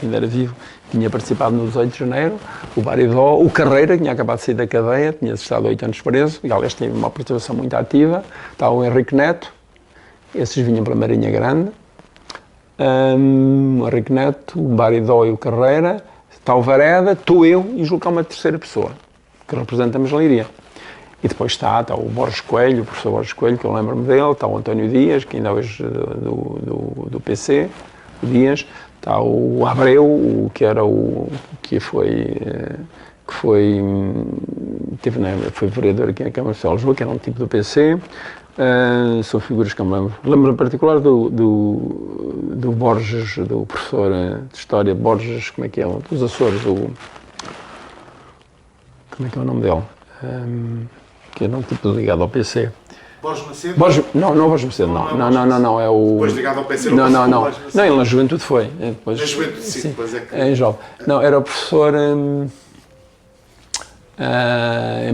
ainda era vivo, tinha participado no 18 de janeiro, o Baridó, o Carreira, que tinha acabado de sair da cadeia, tinha estado 8 anos preso, e aliás teve uma participação muito ativa, está o Henrique Neto, esses vinham pela Marinha Grande, o Henrique Neto, o Baridó e o Carreira. Está o Vareda, estou eu e julgo que há uma terceira pessoa que representamos Leiria. E depois está o Borges Coelho, o professor Borges Coelho, que eu lembro-me dele, está o António Dias, que ainda hoje do PC, o Dias, está o Abreu, foi vereador aqui na Câmara de Lisboa, que era um tipo do PC. São figuras que eu me lembro. Lembro em particular do Borges, do professor de História, Borges, como é que é? Dos Açores, como é que é o nome dele? Que era um tipo ligado ao PC. Borges Macedo? Não, Borges Macedo, não, é o... Depois ligado ao PC, não, ele na juventude foi. Depois, na juventude, sim, depois é que... É jovem. Não, era o professor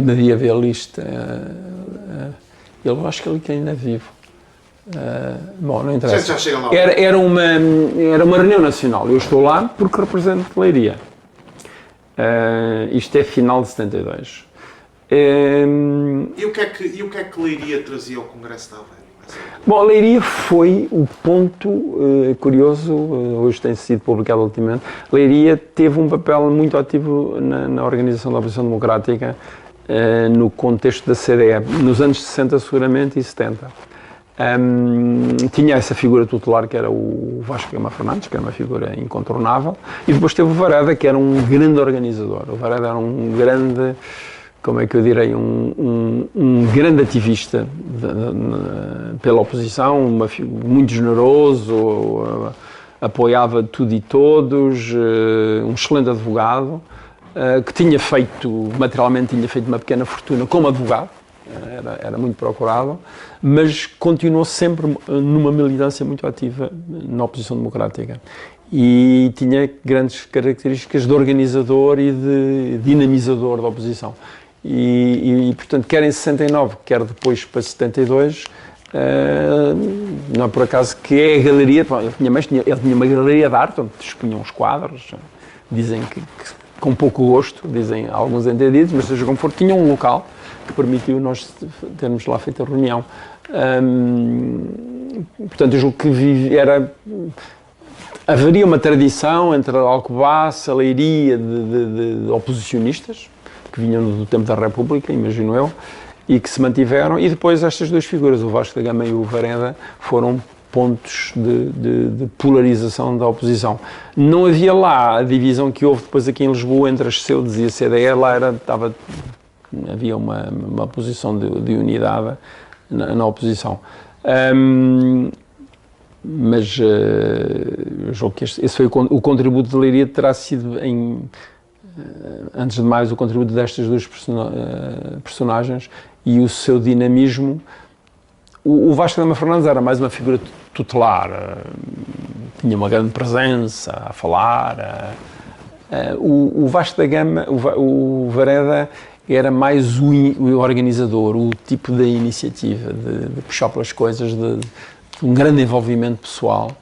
medievalista, eu acho que ele ainda é vivo. Bom, não interessa. Já chega lá. Era uma reunião nacional. Eu estou lá porque represento Leiria. Isto é final de 72. E o que é que Leiria trazia ao Congresso de Aveiro? Bom, a Leiria foi o ponto curioso, hoje tem sido publicado ultimamente. Leiria teve um papel muito ativo na organização da oposição democrática no contexto da CDE, nos anos 60 seguramente e 70. Tinha essa figura tutelar que era o Vasco Gama Fernandes, que era uma figura incontornável, e depois teve o Vareda, que era um grande organizador. O Vareda era um grande, como é que eu direi, um grande ativista pela oposição, muito generoso, apoiava tudo e todos, um excelente advogado, que tinha feito, materialmente tinha feito uma pequena fortuna como advogado, era muito procurado, mas continuou sempre numa militância muito ativa na oposição democrática. E tinha grandes características de organizador e de dinamizador da oposição. E portanto, quer em 69, quer depois para 72, não é por acaso que é a galeria, ele tinha uma galeria de arte, onde expunham os quadros, dizem que com pouco gosto, dizem alguns entendidos, mas seja como for, tinha um local que permitiu nós termos lá feito a reunião. Portanto, eu julgo que haveria uma tradição entre a Alcobaça, a Leiria de oposicionistas, que vinham do tempo da República, imagino eu, e que se mantiveram, e depois estas duas figuras, o Vasco da Gama e o Vareda, foram pontos de polarização da oposição. Não havia lá a divisão que houve depois aqui em Lisboa entre as CEUDES e a CDE, lá havia uma posição de unidade na oposição. Mas eu julgo que esse foi o contributo de Leiria, terá sido, antes de mais, o contributo destas duas personagens e o seu dinamismo. O Vasco da Gama Fernandes era mais uma figura tutelar, tinha uma grande presença a falar. O Vasco da Gama, o Vareda, era mais o organizador, o tipo da iniciativa, de puxar pelas coisas, de um grande envolvimento pessoal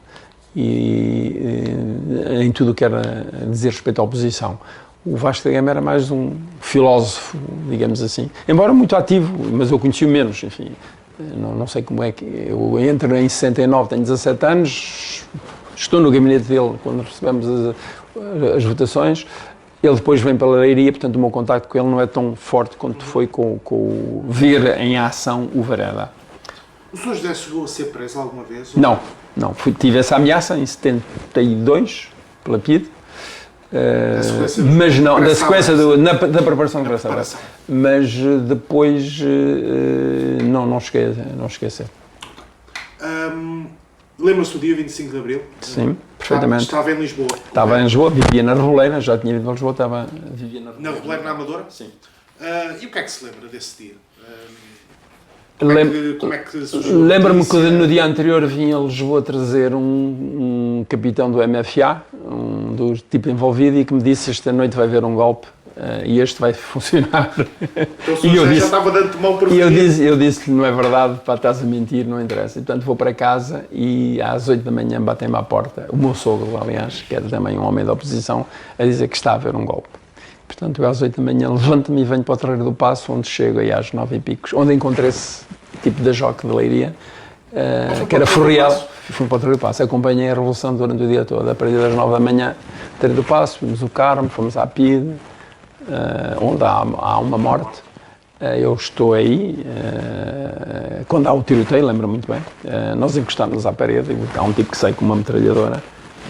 em tudo o que era dizer respeito à oposição. O Vasco da Gama era mais um filósofo, digamos assim, embora muito ativo, mas eu conheci-o menos, enfim. Não sei como é que... Eu entro em 69, tenho 17 anos, estou no gabinete dele quando recebemos as votações. Ele depois vem pela Leiria, portanto o meu contacto com ele não é tão forte quanto foi com o ver em ação o Vareda. O Sr. José chegou a ser preso alguma vez? Não. Tive essa ameaça em 72, pela PIDE. Mas não, da sequência da preparação da operação. Mas depois não cheguei a ser. Lembra-se do dia 25 de Abril? Sim, perfeitamente. Estava em Lisboa. Estava em Lisboa, vivia na Reboleira, já tinha vindo a Lisboa, vivia na Reboleira. Na Reboleira, na Amadora? Sim. E o que é que se lembra desse dia? Como é que surgiu? Lembro-me que no dia anterior vim a Lisboa trazer um capitão do MFA, do tipo envolvido, e que me disse: esta noite vai haver um golpe e este vai funcionar. Então, e eu disse, já estava dando mão para eu disse-lhe: não é verdade, pá, estás a mentir, não interessa. E, portanto, vou para casa e às 8 da manhã batem-me à porta, o meu sogro, aliás, que é também um homem da oposição, a dizer que está a haver um golpe. Portanto, eu às 8 da manhã levanto-me e venho para o Terreiro do Paço, onde chego aí às 9 e picos, onde encontrei esse tipo de joque de Leiria, que era Furriel. Fui para o Terreiro do Paço, acompanhei a Revolução durante o dia todo, a partir das 9 da manhã, Terreiro do Paço, fomos o Carmo, fomos à PIDE, onde há uma morte. Eu estou aí, quando há o tiroteio, lembro-me muito bem, nós encostámos à parede, e há um tipo que sai com uma metralhadora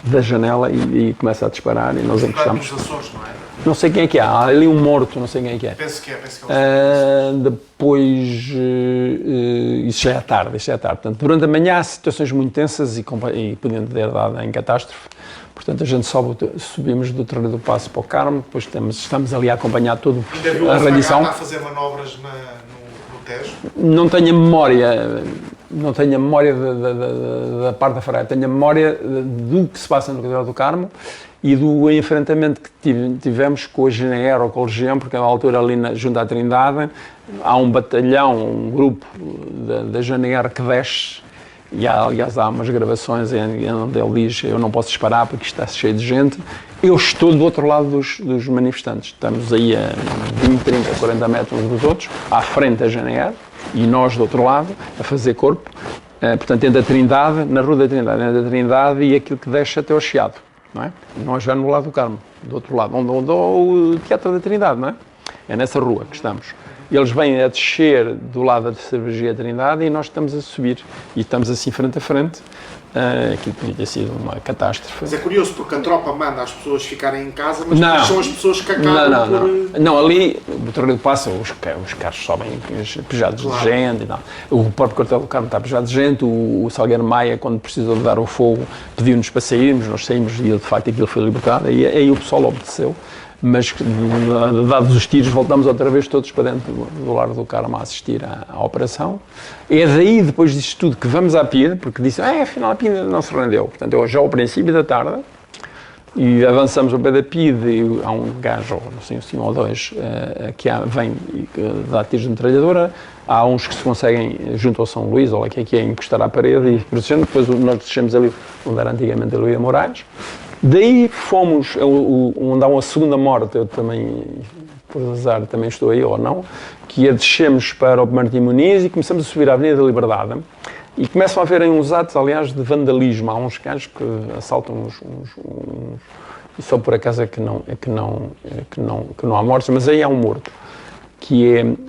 da janela e começa a disparar, e nós encostámos. Não sei quem é que há ali um morto, não sei quem é que é. Penso que é. Depois, isso já é tarde. Portanto, durante a manhã há situações muito tensas e podendo ter dado em catástrofe. Portanto, a gente subimos do Terreiro do Paço para o Carmo, depois estamos ali a acompanhar toda a rendição. Ainda a fazer manobras no Tejo? Não tenho a memória da parte da Freire, tenho a memória do que se passa no Catedral do Carmo e do enfrentamento que tivemos com a GNR ou com a Legião, porque na altura ali junto à Trindade há um batalhão, um grupo da GNR que desce e aliás há umas gravações onde ele diz: eu não posso disparar porque está cheio de gente. Eu estou do outro lado dos manifestantes. Estamos aí a 20, 30, 40 metros uns dos outros, à frente da GNR, e nós do outro lado, a fazer corpo. Portanto, entre a Trindade, na Rua da Trindade, entre a Trindade e aquilo que desce até ao Chiado, não é? Nós já no lado do Carmo, do outro lado, onde o Teatro da Trindade, não é? É nessa rua que estamos. Eles vêm a descer do lado da Cervejaria Trindade e nós estamos a subir. E estamos assim frente a frente. Aquilo podia ter sido uma catástrofe. Mas é curioso, porque a tropa manda as pessoas ficarem em casa, mas não são as pessoas que acabam Não, ali, o terreno passa, os carros sobem pejados de gente e tal. O próprio quartel do Carmo está pejado de gente. O Salgueiro Maia, quando precisou de dar o fogo, pediu-nos para sairmos, nós saímos e de facto aquilo foi libertado. E aí o pessoal obedeceu. Mas, dados os tiros, voltamos outra vez todos para dentro do Largo do Carmo a assistir à operação. É daí, depois disto tudo, que vamos à PIDE, porque disse, afinal a PIDE não se rendeu. Portanto, já ao princípio da tarde, e avançamos ao pé da PIDE, e há um gajo, não sei, assim, ou dois, que vem e dá tiros de metralhadora. Há uns que se conseguem, junto ao São Luís, ou lá que é encostar à parede e protegendo. Depois nós descemos ali, onde era antigamente a Luísa Moraes. Daí fomos, onde há uma segunda morte, eu também, por azar, também estou aí ou não, que descemos para o Martim Muniz e começamos a subir a Avenida da Liberdade e começam a haver uns atos, aliás, de vandalismo. Há uns gajos que assaltam e só por acaso é que não há mortes, mas aí há um morto.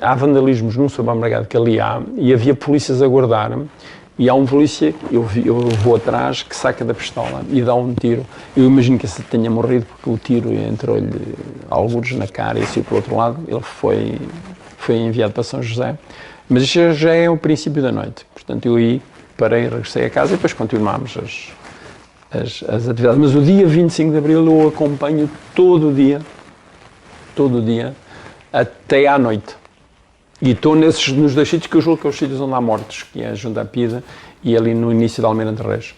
Há vandalismos num supermercado que ali há e havia polícias a guardar. E há um polícia, eu vou atrás, que saca da pistola e dá um tiro. Eu imagino que esse tenha morrido porque o tiro entrou-lhe algures na cara e saiu para o outro lado. Ele foi enviado para São José. Mas isto já é o princípio da noite. Portanto, eu aí parei, regressei a casa e depois continuámos as atividades. Mas o dia 25 de Abril eu acompanho todo o dia, até à noite. E estou nos dois sítios que eu julgo que são os sítios onde há mortos, que é junto à Pida e ali no início da Almeida de Reis.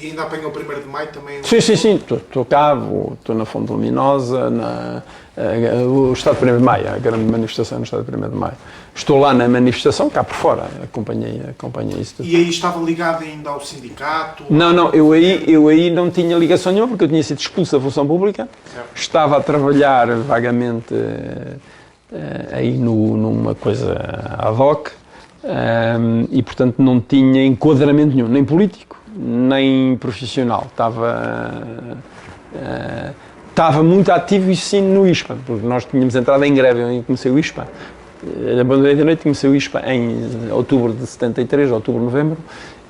E ainda apanhou o 1º de Maio também? Sim, estou cá, estou na Fonte Luminosa, o Estado de 1º de Maio, a grande manifestação no Estado de 1º de Maio. Estou lá na manifestação, cá por fora, acompanhei isso tudo. E aí estava ligado ainda ao sindicato? Não, eu aí não tinha ligação nenhuma, porque eu tinha sido expulso da função pública, estava a trabalhar vagamente aí numa coisa ad hoc, e portanto não tinha enquadramento nenhum, nem político, nem profissional. Estava muito ativo e sim no ISPA, porque nós tínhamos entrado em greve, eu comecei o ISPA, abandonei da noite, comecei o ISPA em outubro de 73, novembro,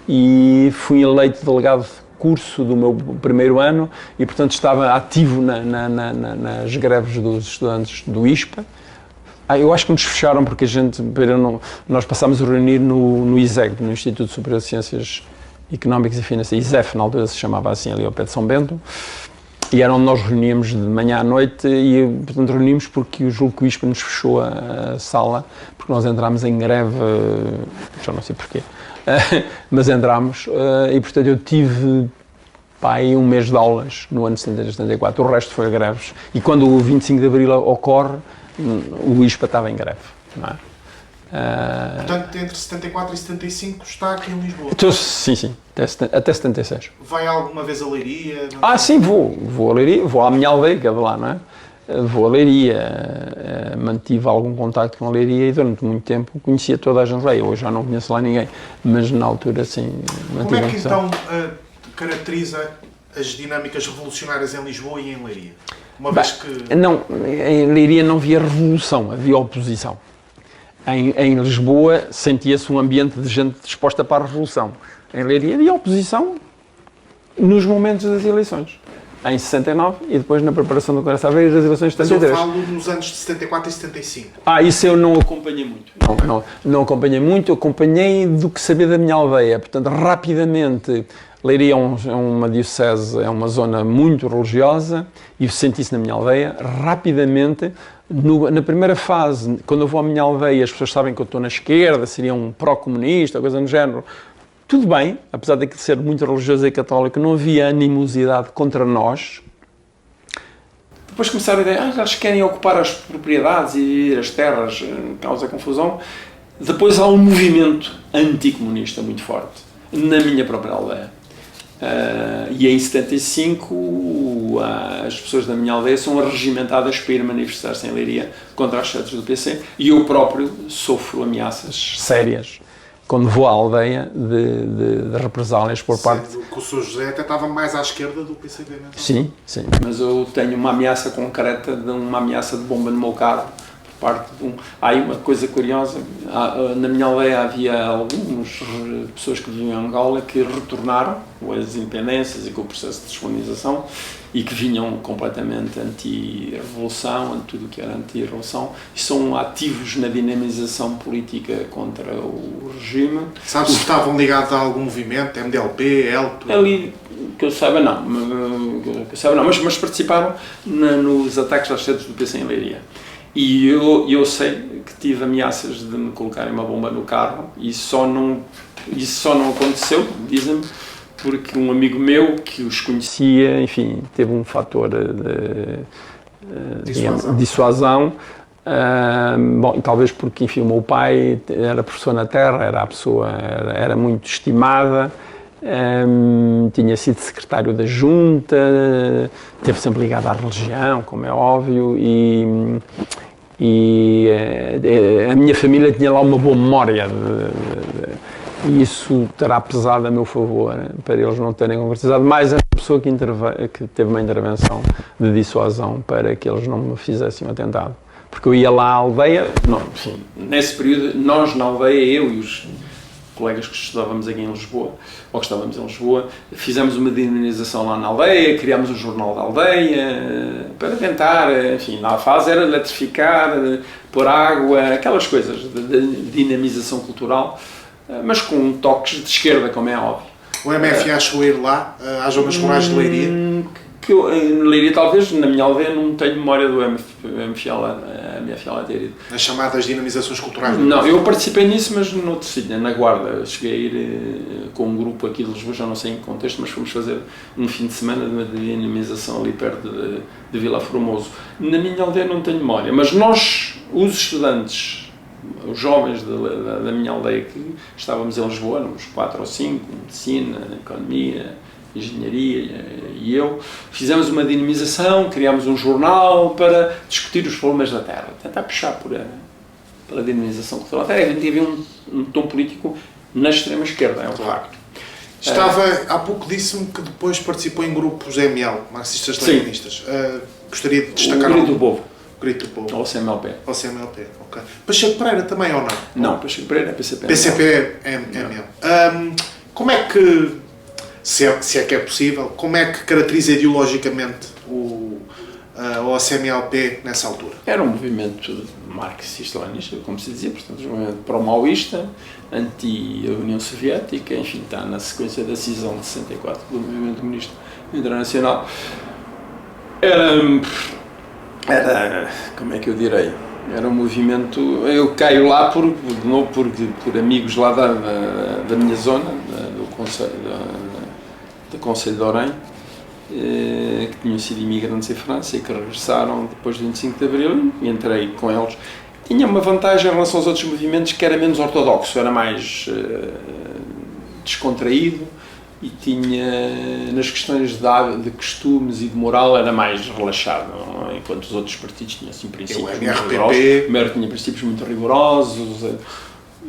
e fui eleito delegado de curso do meu primeiro ano e portanto estava ativo nas greves dos estudantes do ISPA. Eu acho que nos fecharam porque nós passámos a reunir no ISEG, no Instituto Superior de Ciências Económicas e Financeiras, ISEF, na altura se chamava assim, ali ao pé de São Bento, e era onde nós reuníamos de manhã à noite e, portanto, reunimos porque o julgo que o ISPA nos fechou a sala, porque nós entrámos em greve, já não sei porquê, mas entrámos, e, portanto, eu tive aí um mês de aulas no ano de 74, o resto foi greves, e quando o 25 de Abril ocorre, o ISPA estava em greve, não é? Portanto, entre 74 e 75 está aqui em Lisboa? Sim, até 76. Vai alguma vez a Leiria? Sim, vou a Leiria, vou à minha aldeia, que é de lá, não é? Vou a Leiria, mantive algum contacto com a Leiria e durante muito tempo conhecia toda a gente lá. Eu hoje já não conheço lá ninguém, mas na altura sim mantive. Como é que então caracteriza as dinâmicas revolucionárias em Lisboa e em Leiria? Uma vez que... Não, em Leiria não havia revolução, havia oposição. Em Lisboa sentia-se um ambiente de gente disposta para a revolução. Em Leiria havia oposição nos momentos das eleições. Em 69 e depois na preparação do Congresso Aveiro e das eleições de 73. Mas eu falo nos anos de 74 e 75. Isso eu não acompanhei muito. Não acompanhei muito, acompanhei do que sabia da minha aldeia. Portanto, rapidamente, Leiria é uma diocese, é uma zona muito religiosa e senti isso na minha aldeia. Rapidamente, na primeira fase, quando eu vou à minha aldeia, as pessoas sabem que eu estou na esquerda, seria um pró-comunista, coisa do género. Tudo bem, apesar de ser muito religioso e católico, não havia animosidade contra nós. Depois começaram a dizer, eles querem ocupar as propriedades e as terras, causa confusão. Depois há um movimento anticomunista muito forte, na minha própria aldeia. E em 75 as pessoas da minha aldeia são arregimentadas para ir manifestar-se em Leiria contra as sedes do PC, e eu próprio sofro ameaças sérias quando vou à aldeia de represálias por parte... O Sr. José até estava mais à esquerda do PCP mesmo. Sim, mas eu tenho uma ameaça concreta, uma ameaça de bomba no meu carro, por parte de um... Há aí uma coisa curiosa, na minha aldeia havia algumas pessoas que viviam em Angola que retornaram com as independências e com o processo de descolonização e que vinham completamente anti-revolução, tudo o que era anti-revolução, e são ativos na dinamização política contra o regime. Sabe se estavam ligados a algum movimento, MDLP, ELP? Ali, que eu saiba não, mas participaram nos ataques às sedes do PC em Leiria. E eu sei que tive ameaças de me colocarem uma bomba no carro, e isso só não aconteceu, dizem-me, porque um amigo meu que os conhecia, enfim, teve um fator de dissuasão. Bom, talvez porque, enfim, o meu pai era professor na terra, era muito estimada, tinha sido secretário da junta, esteve sempre ligado à religião, como é óbvio, e a minha família tinha lá uma boa memória e isso terá pesado a meu favor para eles não terem concretizado. Mais a pessoa que teve uma intervenção de dissuasão para que eles não me fizessem um atentado. Porque eu ia lá à aldeia, nesse período, nós na aldeia, eu e os colegas que estudávamos aqui em Lisboa, ou que estávamos em Lisboa, fizemos uma dinamização lá na aldeia, criámos um jornal da aldeia, para tentar, enfim, na fase era eletrificar, pôr água, aquelas coisas de dinamização cultural, mas com toques de esquerda, como é óbvio. O MFA chegou a ir lá, às zonas rurais de Leiria? Em Leiria, talvez, na minha aldeia, não tenho memória do MFA lá ter ido. As chamadas dinamizações culturais? Não, eu participei nisso, mas noutro sítio, na Guarda. Cheguei a ir com um grupo aqui de Lisboa, já não sei em que contexto, mas fomos fazer um fim de semana de uma dinamização ali perto de Vila Formoso. Na minha aldeia não tenho memória, mas nós, os estudantes, os jovens da minha aldeia, que estávamos em Lisboa, uns 4 ou 5, medicina, economia, engenharia, e eu, fizemos uma dinamização, criámos um jornal para discutir os problemas da terra, tentar puxar pela dinamização cultural da terra. Havia um tom político na extrema esquerda, é um facto. Há pouco disse-me que depois participou em grupos ML, marxistas-leninistas. Gostaria de destacar... O Grito do Povo. Grito do Povo. Ou CMLP. Ou CMLP, ok. Pacheco Pereira também ou não? Não, Pacheco Pereira é PCP. PCP é ML. Como é que, se é que é possível, como é que caracteriza ideologicamente o OCMLP nessa altura? Era um movimento marxista-leninista, como se dizia, portanto, um movimento pró-maoísta, anti-União Soviética, enfim, está na sequência da cisão de 64 do movimento comunista internacional. Era, como é que eu direi, era um movimento, eu caio lá por amigos lá da minha zona, do Conselho de Orém, que tinham sido imigrantes em França e que regressaram depois do 25 de Abril, e entrei com eles. Tinha uma vantagem em relação aos outros movimentos, que era menos ortodoxo, era mais descontraído, e tinha, nas questões de costumes e de moral, era mais relaxado, não? Enquanto os outros partidos tinham assim, princípios muito rigorosos. O MR tinha princípios muito rigorosos,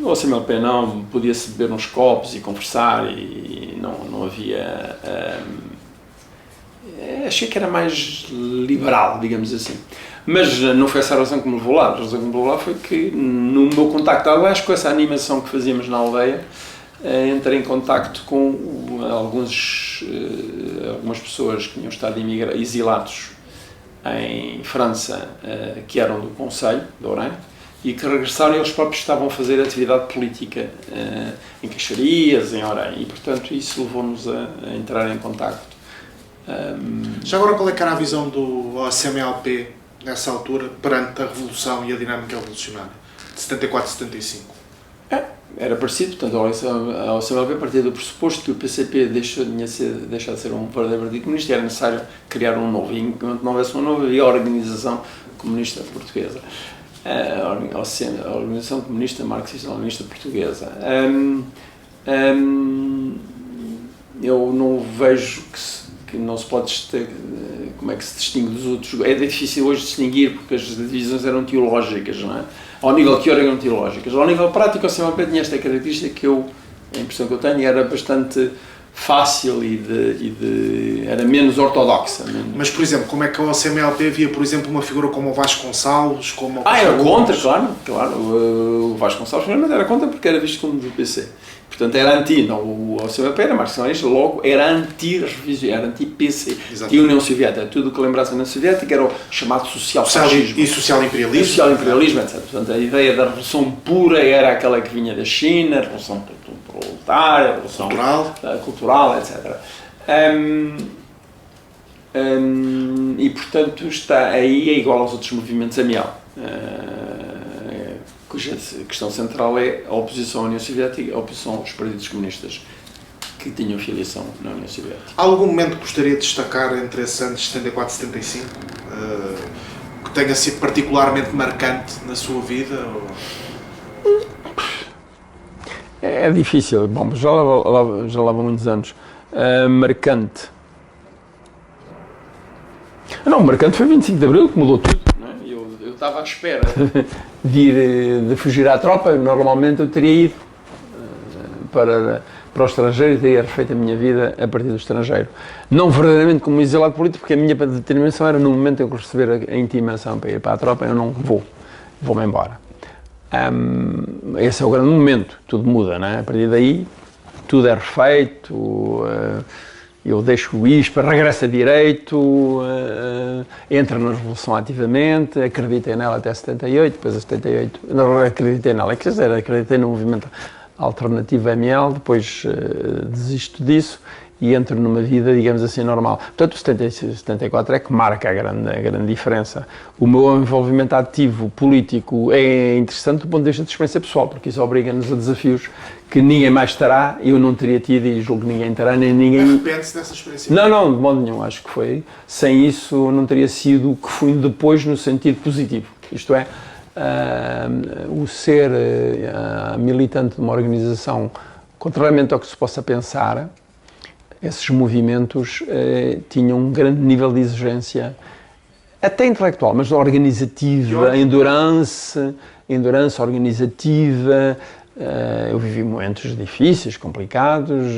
o CMLP não, podia-se beber uns copos e conversar, e não havia... achei que era mais liberal, digamos assim. Mas não foi essa a razão que me levou lá. A razão que me levou lá foi que, no meu contacto, aliás, com essa animação que fazíamos na aldeia, entrei em contacto com algumas pessoas que tinham estado exilados em França, que eram do Conselho de Orém, e que regressaram, e eles próprios estavam a fazer atividade política em Caixarias, em Orém, e portanto isso levou-nos a entrar em contacto. Já agora, qual é que era a visão do OCMLP nessa altura perante a Revolução e a dinâmica revolucionária de 74 e 75? Era parecido, portanto, a OCMLP partia do pressuposto que o PCP deixou de ser um verdadeiro partido comunista e era necessário criar um novo, e enquanto não houvesse um novo, havia a Organização Comunista Portuguesa. A Organização Comunista Marxista-Leninista Portuguesa. Eu não vejo que não se pode como é que se distingue dos outros. É difícil hoje distinguir porque as divisões eram teológicas, não é? Ao nível teórico eram teológicas. Ao nível prático, a CMLP tinha esta característica que a impressão que eu tenho era bastante fácil era menos ortodoxa. Mas, por exemplo, como é que a CMLP via, por exemplo, uma figura como o Vasconcelos, como o era contra, claro. O Vasconcelos era contra porque era visto como do PC. Portanto, era o CMLP era marxista, logo era anti-revisão, era anti-PC. E a União Soviética, tudo o que lembrasse da União Soviética era o chamado social-fascismo. E social-imperialismo. Social-imperialismo, etc. Portanto, a ideia da revolução pura era aquela que vinha da China, a revolução proletária, a revolução cultural, etc. E, portanto, está aí é igual aos outros movimentos amial. Cuja questão central é a oposição à União Soviética, a oposição aos partidos comunistas que tinham filiação na União Soviética. Há algum momento que gostaria de destacar entre esses anos 74 e 75 que tenha sido particularmente marcante na sua vida? É difícil. Bom, já lá vão muitos anos. Marcante. Não, marcante foi 25 de Abril, que mudou tudo. Eu estava à espera de fugir à tropa. Normalmente eu teria ido para o estrangeiro e teria refeito a minha vida a partir do estrangeiro. Não verdadeiramente como exilado político, porque a minha determinação era no momento em que eu receber a intimação para ir para a tropa, eu não vou-me embora. Esse é o grande momento, tudo muda, não é? A partir daí tudo é refeito, eu deixo o ISPA, regresso a direito, entro na Revolução ativamente, acreditei nela até 78, depois a 78, não acreditei nela, quer dizer, acreditei no movimento alternativo ML, depois desisto disso e entro numa vida, digamos assim, normal. Portanto, o 74 é que marca a grande diferença. O meu envolvimento ativo político é interessante do ponto de vista de experiência pessoal, porque isso obriga-nos a desafios que ninguém mais terá, eu não teria tido e julgo que ninguém terá, nem ninguém... Arrepende-se dessa experiência? Não, de modo nenhum, acho que foi. Sem isso não teria sido o que fui depois no sentido positivo. Isto é, o ser militante de uma organização, contrariamente ao que se possa pensar, esses movimentos tinham um grande nível de exigência, até intelectual, mas organizativa, endurance organizativa. Eu vivi momentos difíceis, complicados,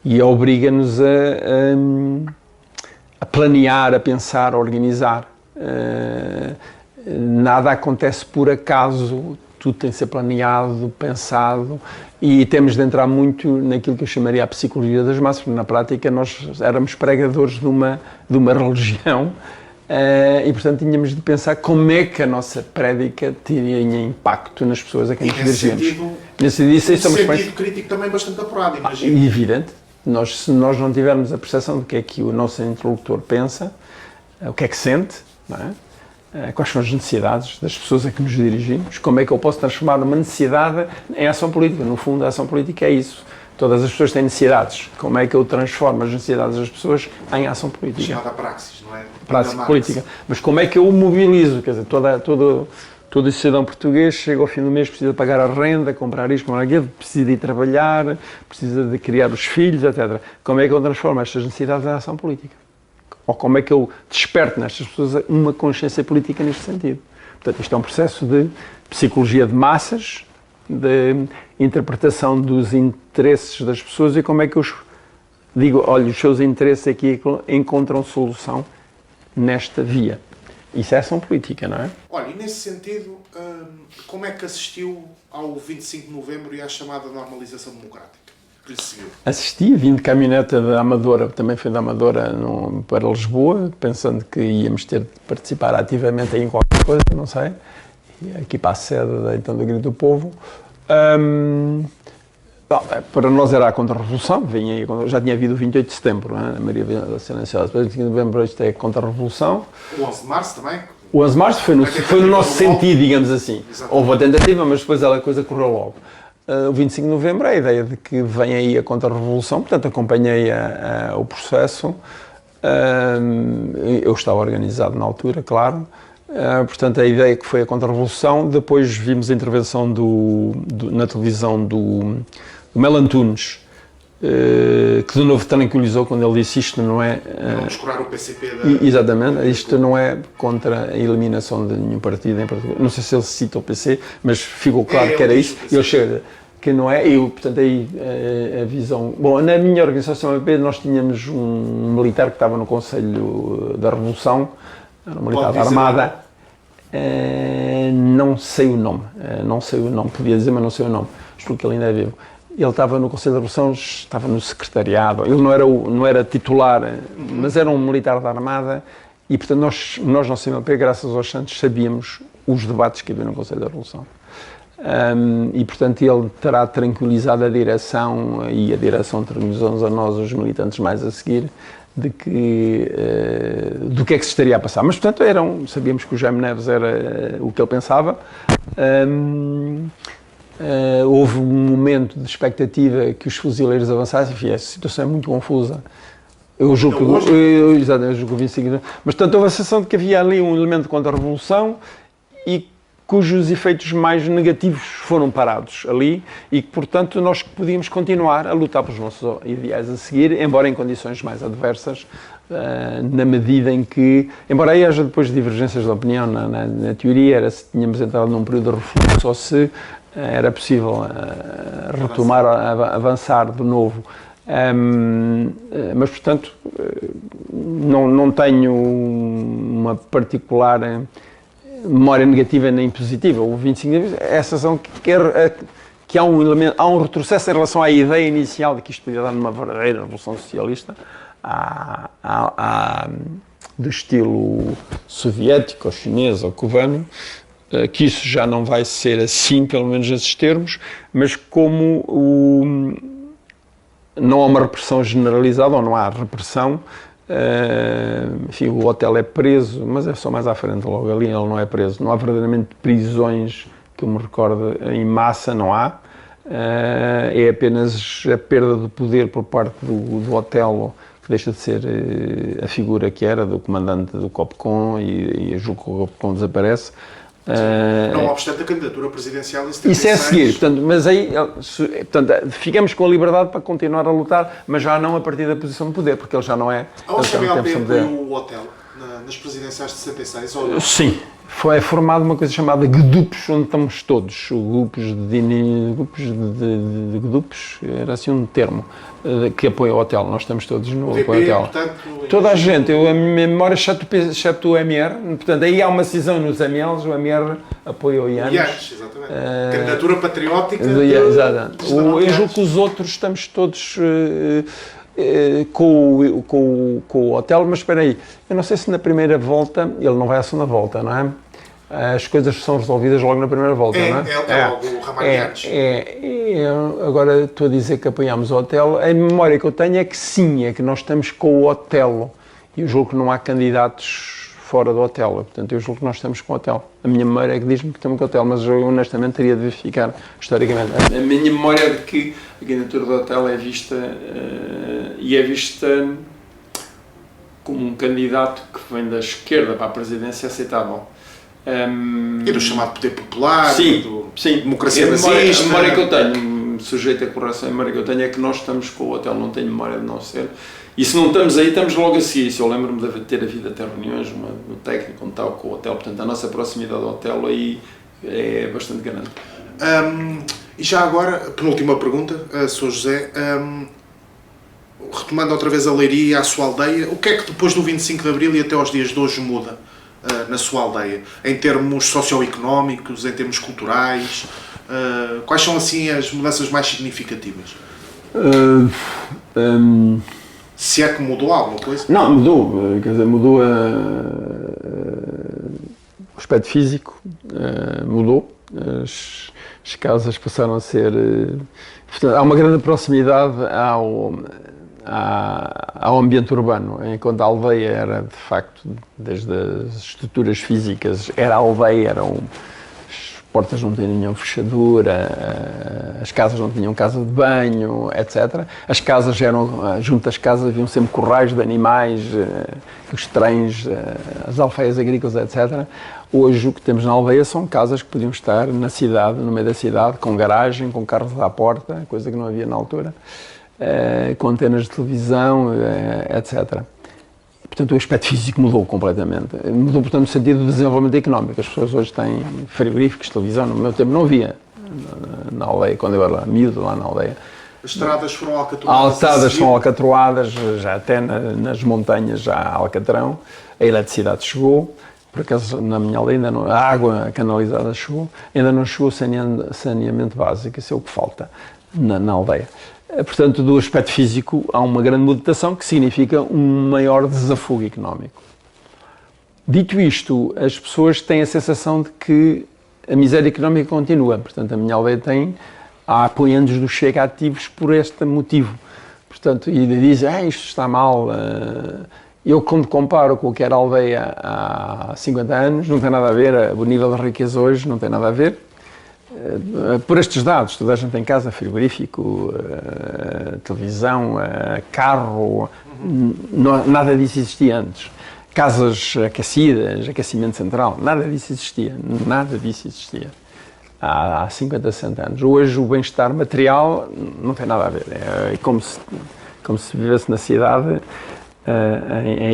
e obriga-nos a planear, a pensar, a organizar. Nada acontece por acaso, tudo tem de ser planeado, pensado, e temos de entrar muito naquilo que eu chamaria a psicologia das massas, porque na prática nós éramos pregadores de uma religião, e portanto tínhamos de pensar como é que a nossa prédica teria impacto nas pessoas a quem nos dirigimos. Nesse sentido crítico também bastante apurado, imagino. Evidente. Se nós não tivermos a percepção do que é que o nosso interlocutor pensa, o que é que sente, não é? Quais são as necessidades das pessoas a que nos dirigimos, como é que eu posso transformar uma necessidade em ação política. No fundo, a ação política é isso. Todas as pessoas têm necessidades. Como é que eu transformo as necessidades das pessoas em ação política? Chamada praxis, não é? Praxis política. Mas como é que eu o mobilizo? Quer dizer, todo cidadão português chega ao fim do mês, precisa pagar a renda, comprar isto, comprar aquilo, precisa de ir trabalhar, precisa de criar os filhos, etc. Como é que eu transformo estas necessidades em ação política? Ou como é que eu desperto nestas pessoas uma consciência política neste sentido? Portanto, isto é um processo de psicologia de massas, de interpretação dos interesses das pessoas e como é que eu digo, olha, os seus interesses aqui encontram solução nesta via. Isso é ação política, não é? Olha, e nesse sentido, como é que assistiu ao 25 de novembro e à chamada normalização democrática? Assisti, vim de caminhoneta da Amadora, também fui da Amadora para Lisboa, pensando que íamos ter de participar ativamente em qualquer coisa, não sei, aqui para a sede então, do Grito do Povo. Para nós era a contra-revolução, já tinha havido o 28 de setembro, não é? A Maria da Silenciosa, depois o 25 de novembro isto é a contra-revolução. O 11 de março também? O 11 de março foi no nosso sentido, digamos assim. Exatamente. Houve a tentativa, mas depois a coisa correu logo. O 25 de novembro é a ideia de que vem aí a contra-revolução, portanto acompanhei o processo, eu estava organizado na altura, claro, Portanto, a ideia que foi a contra-revolução. Depois vimos a intervenção na televisão do Mel Antunes, que de novo tranquilizou quando ele disse isto não é... Não descurar o PCP Exatamente, isto não é contra a eliminação de nenhum partido em particular. Não sei se ele cita o PC, mas ficou claro que era isso. Ele chega que não é, portanto aí a visão... Bom, na minha organização AP nós tínhamos um militar que estava no Conselho da Revolução, era um militar da Armada, não sei o nome, podia dizer, mas não sei o nome, porque ele ainda é vivo. Ele estava no Conselho da Revolução, estava no secretariado, ele não era titular, mas era um militar da Armada e, portanto, nós na CMLP, graças aos Santos, sabíamos os debates que havia no Conselho da Revolução. E, portanto, ele terá tranquilizado a direção e a direção tranquilizou-nos a nós, os militantes mais a seguir, do que é que se estaria a passar. Mas, portanto, sabíamos que o Jaime Neves era o que ele pensava. Houve um momento de expectativa que os fuzileiros avançassem, enfim, a situação é muito confusa. Eu julgo que 25 anos. Mas, portanto, houve a sensação de que havia ali um elemento de contra-revolução e cujos efeitos mais negativos foram parados ali e que, portanto, nós podíamos continuar a lutar pelos nossos ideais a seguir, embora em condições mais adversas, na medida em que, embora aí haja depois divergências de opinião na teoria, era se tínhamos entrado num período de refluxo ou se era possível retomar, avançar de novo. Mas, portanto, não tenho uma particular memória negativa nem positiva. O 25 de Abril é a sensação que há um retrocesso em relação à ideia inicial de que isto podia dar numa verdadeira revolução socialista, do estilo soviético, ou chinês, ou cubano, que isso já não vai ser assim, pelo menos nesses termos, mas como não há uma repressão generalizada, ou não há repressão, enfim, o hotel é preso, mas é só mais à frente, logo ali ele não é preso. Não há verdadeiramente prisões, que eu me recordo, em massa, não há. É apenas a perda de poder por parte do Otelo, que deixa de ser a figura que era do comandante do COPCOM e julgo que o COPCOM desaparece. Não obstante a candidatura presidencial em 76. Isso é a seguir, portanto, mas aí ficamos com a liberdade para continuar a lutar, mas já não a partir da posição de poder, porque ele já não é... A OCMLP apoiou o hotel nas presidenciais de 76? Ou não? Sim, foi formado uma coisa chamada GDUPs, onde estamos todos, grupos de GDUPs, era assim um termo, que apoia o hotel, nós estamos todos no apoio ao hotel. Toda a gente, a minha memória, exceto o MR, portanto, aí há uma cisão nos MLs, o MR apoia o IANES. Exatamente. Candidatura patriótica. Exatamente. Eu julgo que os outros estamos todos com o hotel, mas espera aí, eu não sei se na primeira volta, ele não vai à segunda volta, não é? As coisas são resolvidas logo na primeira volta, não é? É logo o Ramalho antes. Agora estou a dizer que apoiámos o Otelo. A memória que eu tenho é que sim, é que nós estamos com o Otelo. E eu julgo que não há candidatos fora do Otelo. Portanto, eu julgo que nós estamos com o Otelo. A minha memória é que diz-me que estamos com o Otelo, mas eu honestamente teria de verificar historicamente. A minha memória é de que a candidatura do Otelo é vista como um candidato que vem da esquerda para a presidência aceitável. E do chamado poder popular, sim, democracia nazista. A memória que eu tenho, sujeito a correção, a memória que eu tenho é que nós estamos com o hotel, não tenho memória de não ser. E se não estamos aí, estamos logo a seguir. Eu lembro-me de ter havido até reuniões no técnico, onde estava com o hotel, portanto a nossa proximidade ao hotel aí é bastante grande. E já agora, penúltima pergunta, Sr. José, retomando outra vez a Leiria e a sua aldeia, o que é que depois do 25 de Abril e até aos dias de hoje muda na sua aldeia, em termos socioeconómicos, em termos culturais? Quais são assim as mudanças mais significativas? Se é que mudou alguma coisa? Não, mudou, quer dizer, mudou o aspecto físico, mudou, as casas passaram a ser... Portanto, há uma grande proximidade ao ambiente urbano, enquanto a aldeia era, de facto, desde as estruturas físicas, era a aldeia, as portas não tinham nenhuma fechadura, as casas não tinham casa de banho, etc. As casas eram, junto às casas haviam sempre corrais de animais, os trens, as alfaias agrícolas, etc. Hoje o que temos na aldeia são casas que podiam estar na cidade, no meio da cidade, com garagem, com carros à porta, coisa que não havia na altura, com antenas de televisão, etc. Portanto, o aspecto físico mudou completamente. Mudou, portanto, no sentido do desenvolvimento económico. As pessoas hoje têm frigoríficos, televisão. No meu tempo não havia. Na aldeia, quando eu era miúdo, lá na aldeia. As estradas foram alcatroadas? As estradas são alcatroadas, já até nas montanhas já há alcatrão. A eletricidade chegou. Por acaso, na minha aldeia, ainda não, a água canalizada chegou. Ainda não chegou o saneamento básico. Isso é o que falta na aldeia. Portanto, do aspecto físico, há uma grande mutação que significa um maior desafogo económico. Dito isto, as pessoas têm a sensação de que a miséria económica continua. Portanto, a minha aldeia há apoiantes do Chega ativos por este motivo. Portanto, e dizem, isto está mal. Eu, quando comparo com o que era a aldeia há 50 anos, não tem nada a ver, o nível de riqueza hoje não tem nada a ver. Por estes dados, toda a gente tem casa, frigorífico, televisão, carro, nada disso existia antes. Casas aquecidas, aquecimento central, nada disso existia, há 50, 60 anos. Hoje o bem-estar material não tem nada a ver, é como se vivesse na cidade,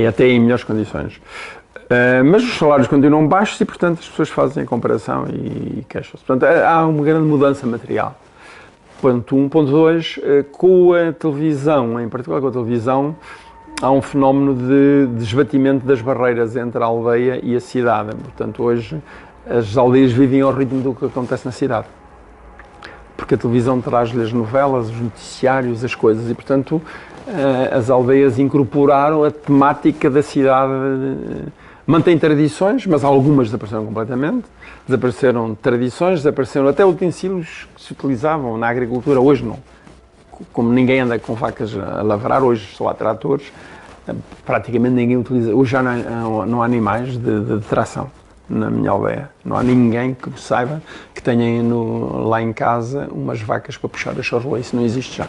até em melhores condições. Mas os salários continuam baixos e, portanto, as pessoas fazem a comparação e queixam-se. Portanto, há uma grande mudança material. Ponto 1. Ponto 2, com a televisão, em particular com a televisão, há um fenómeno de desbatimento das barreiras entre a aldeia e a cidade. Portanto, hoje as aldeias vivem ao ritmo do que acontece na cidade. Porque a televisão traz-lhe as novelas, os noticiários, as coisas e, portanto, as aldeias incorporaram a temática da cidade. Mantém tradições, mas algumas desapareceram completamente. Desapareceram tradições, desapareceram até utensílios que se utilizavam na agricultura. Hoje não. Como ninguém anda com facas a lavrar, hoje só há tratores, praticamente ninguém utiliza. Hoje já não há animais de tração na minha aldeia. Não há ninguém que saiba que tenha lá em casa umas vacas para puxar a chorrola. Isso não existe já.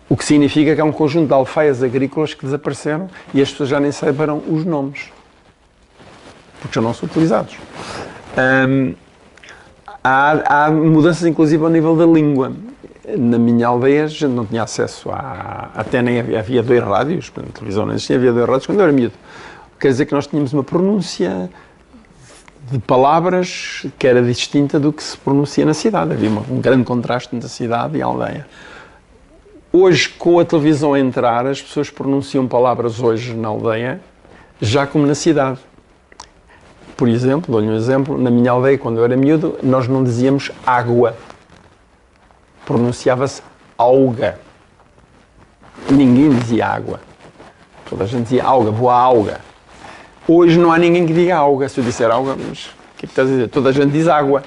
O que significa que há um conjunto de alfaias agrícolas que desapareceram e as pessoas já nem saberão os nomes, porque já não são utilizados. Há mudanças, inclusive, ao nível da língua. Na minha aldeia, a gente não tinha acesso até nem havia 2 rádios, quando a televisão não existia, havia 2 rádios quando eu era miúdo. Quer dizer que nós tínhamos uma pronúncia de palavras que era distinta do que se pronuncia na cidade. Havia um grande contraste entre a cidade e a aldeia. Hoje, com a televisão a entrar, as pessoas pronunciam palavras hoje na aldeia, já como na cidade. Por exemplo, dou-lhe um exemplo, na minha aldeia, quando eu era miúdo, nós não dizíamos água. Pronunciava-se auga. Ninguém dizia água. Toda a gente dizia auga, vou à auga. Hoje não há ninguém que diga auga. Se eu disser auga, mas o que é que estás a dizer? Toda a gente diz água.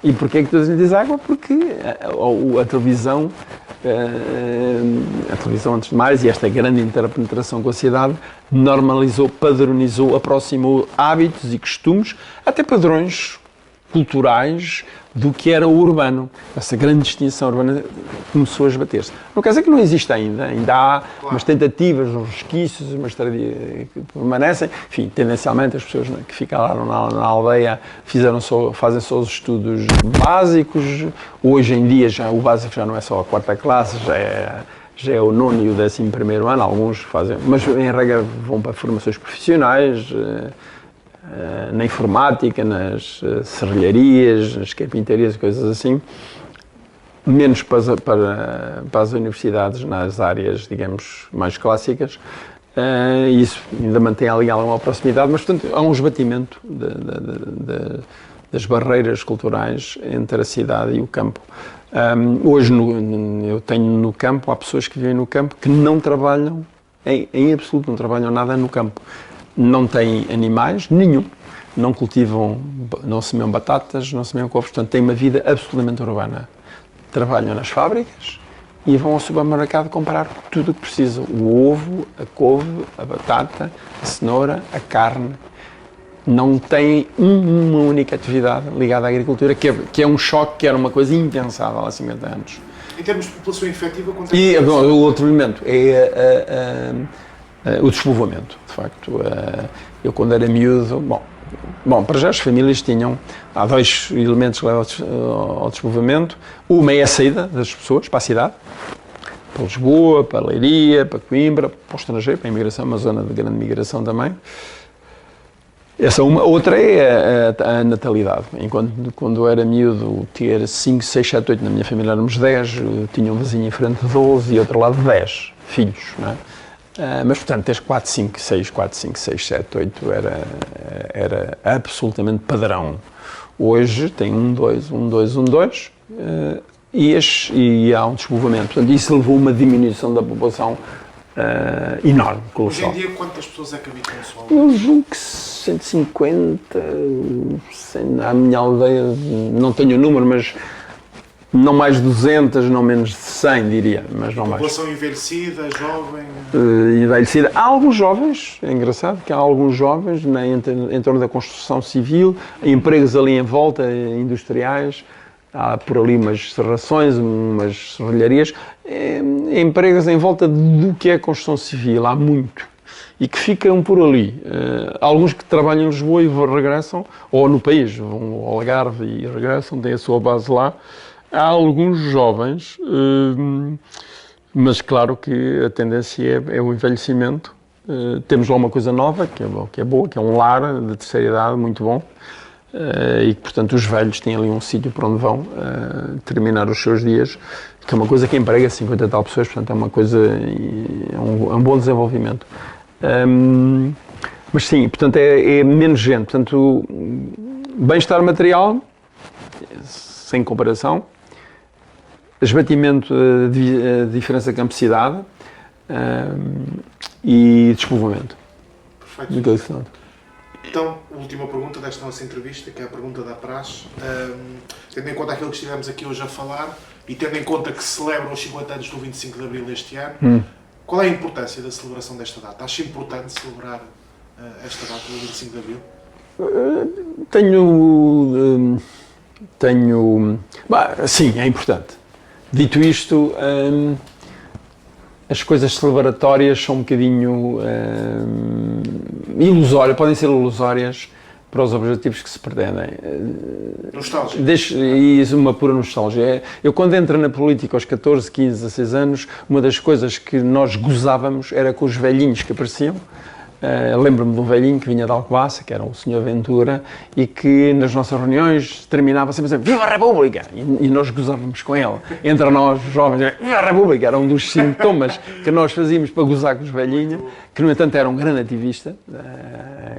E porquê que toda a gente diz água? Porque a televisão, antes de mais, e esta grande interpenetração com a cidade, normalizou, padronizou, aproximou hábitos e costumes, até padrões culturais do que era o urbano. Essa grande distinção urbana começou a esbater-se. Não quer dizer que não existe ainda há umas tentativas, uns resquícios, umas que permanecem. Enfim, tendencialmente as pessoas que ficaram na aldeia fazem só os estudos básicos. Hoje em dia o básico já não é só a 4ª classe, já é o 9º e o 11º ano, alguns fazem, mas em regra vão para formações profissionais, na informática, nas serralharias, nas carpintarias e coisas assim, menos para as universidades nas áreas, digamos, mais clássicas. Isso ainda mantém ali alguma proximidade, mas, portanto, há um esbatimento das barreiras culturais entre a cidade e o campo. Hoje, eu tenho no campo, há pessoas que vivem no campo que não trabalham, em absoluto, não trabalham nada no campo. Não têm animais, nenhum, não cultivam, não semeiam batatas, não semeiam couves, portanto têm uma vida absolutamente urbana. Trabalham nas fábricas e vão ao supermercado comprar tudo o que precisam. O ovo, a couve, a batata, a cenoura, a carne. não têm uma única atividade ligada à agricultura, que é um choque, que era uma coisa impensável há 50 anos. Em termos de população efetiva, quanto E o outro elemento é o despovoamento, de facto. Eu, quando era miúdo, bom, para já as famílias há dois elementos que levam ao despovoamento. Uma é a saída das pessoas para a cidade, para Lisboa, para Leiria, para Coimbra, para o estrangeiro, para a imigração, uma zona de grande migração também. Essa uma. Outra é a natalidade. Enquanto, quando eu era miúdo, ter 5, 6, 7, 8, na minha família éramos 10, tinha um vizinho em frente de 12 e outro lado 10 filhos, não é? Mas, portanto, teres 4, 5, 6, 7, 8 era absolutamente padrão. Hoje tem 1, 2, 1, 2, 1, 2 e há um despovoamento. Portanto, isso levou a uma diminuição da população enorme, colossal. Hoje em dia, quantas pessoas é que habitam o Sol? Eu julgo que 150, à minha aldeia, não tenho o número, mas não mais de 200, não menos de 100, diria, mas não mais. População envelhecida, jovem? Envelhecida. Há alguns jovens, é engraçado que há alguns jovens em torno da construção civil, empregos ali em volta, industriais, há por ali umas serrações, umas serralharias, empregos em volta do que é a construção civil, há muito. E que ficam por ali. Alguns que trabalham em Lisboa e regressam, ou no país, vão ao Algarve e regressam, têm a sua base lá. Há alguns jovens, mas claro que a tendência é o envelhecimento. Temos lá uma coisa nova, que é boa, que é um lar de terceira idade muito bom. E que, portanto, os velhos têm ali um sítio para onde vão terminar os seus dias, que é uma coisa que emprega 50 e tal pessoas, portanto é uma coisa, é um bom desenvolvimento. Mas sim, portanto é menos gente, portanto bem-estar material, sem comparação, esbatimento de diferença campo-cidade e despovoamento. Perfeito. Então, última pergunta desta nossa entrevista, que é a pergunta da praxe. Tendo em conta aquilo que estivemos aqui hoje a falar e tendo em conta que se celebram os 50 anos do 25 de Abril este ano, qual é a importância da celebração desta data? Acha importante celebrar esta data do 25 de Abril? Sim, é importante. Dito isto, as coisas celebratórias são um bocadinho ilusórias, podem ser ilusórias para os objetivos que se pretendem. Nostálgia. E isso é uma pura nostalgia. Eu, quando entro na política aos 14, 15, 16 anos, uma das coisas que nós gozávamos era com os velhinhos que apareciam. Lembro-me de um velhinho que vinha de Alcobaça, que era o Sr. Ventura, e que nas nossas reuniões terminava sempre a dizer Viva a República! E nós gozávamos com ele. Entre nós, jovens, Viva a República! Era um dos sintomas que nós fazíamos para gozar com os velhinhos, que no entanto era um grande ativista,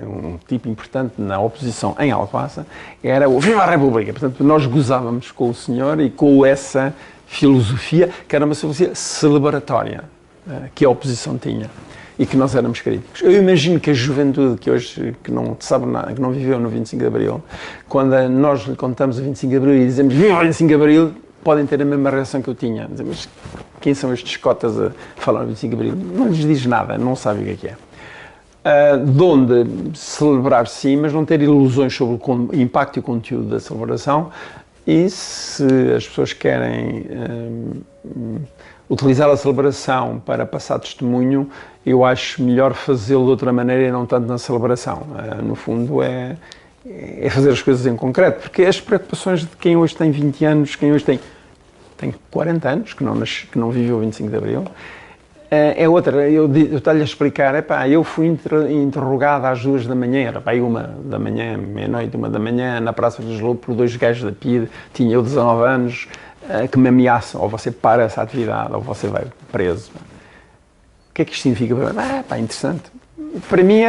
um tipo importante na oposição em Alcobaça, era o Viva a República! Portanto, nós gozávamos com o senhor e com essa filosofia, que era uma filosofia celebratória, que a oposição tinha. E que nós éramos críticos. Eu imagino que a juventude que hoje, que não sabe nada, que não viveu no 25 de Abril, quando nós lhe contamos o 25 de Abril e dizemos Viva o 25 de Abril, podem ter a mesma reação que eu tinha. Dizem, mas quem são estes cotas a falar no 25 de Abril? Não lhes diz nada, não sabem o que é. De onde celebrar sim, mas não ter ilusões sobre o impacto e o conteúdo da celebração. E se as pessoas querem utilizar a celebração para passar testemunho, eu acho melhor fazê-lo de outra maneira e não tanto na celebração. No fundo é fazer as coisas em concreto, porque as preocupações de quem hoje tem 20 anos, quem hoje tem 40 anos, que não viveu o 25 de Abril, é outra. Eu estou-lhe a explicar, eu fui interrogado às 2 da manhã, era 1 da manhã, meia-noite, 1 da manhã, na Praça de Lisboa, por 2 gajos da PIDE, tinha eu 19 anos, que me ameaçam, ou você para essa atividade, ou você vai preso. O que é que isto significa? Interessante. Para mim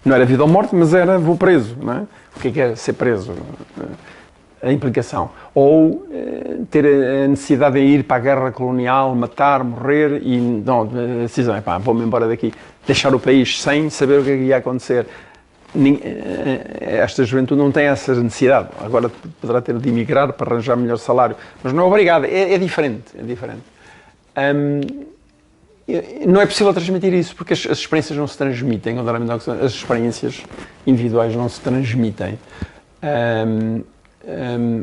não era vida ou morte, mas era vou preso, não é? O que é ser preso? A implicação. Ou ter a necessidade de ir para a guerra colonial, matar, morrer e não, a decisão é vou-me embora daqui, deixar o país sem saber o que é que ia acontecer. Esta juventude não tem essa necessidade. Agora poderá ter de emigrar para arranjar melhor salário, mas não é obrigada. É diferente. não é possível transmitir isso, porque as experiências não se transmitem, as experiências individuais não se transmitem.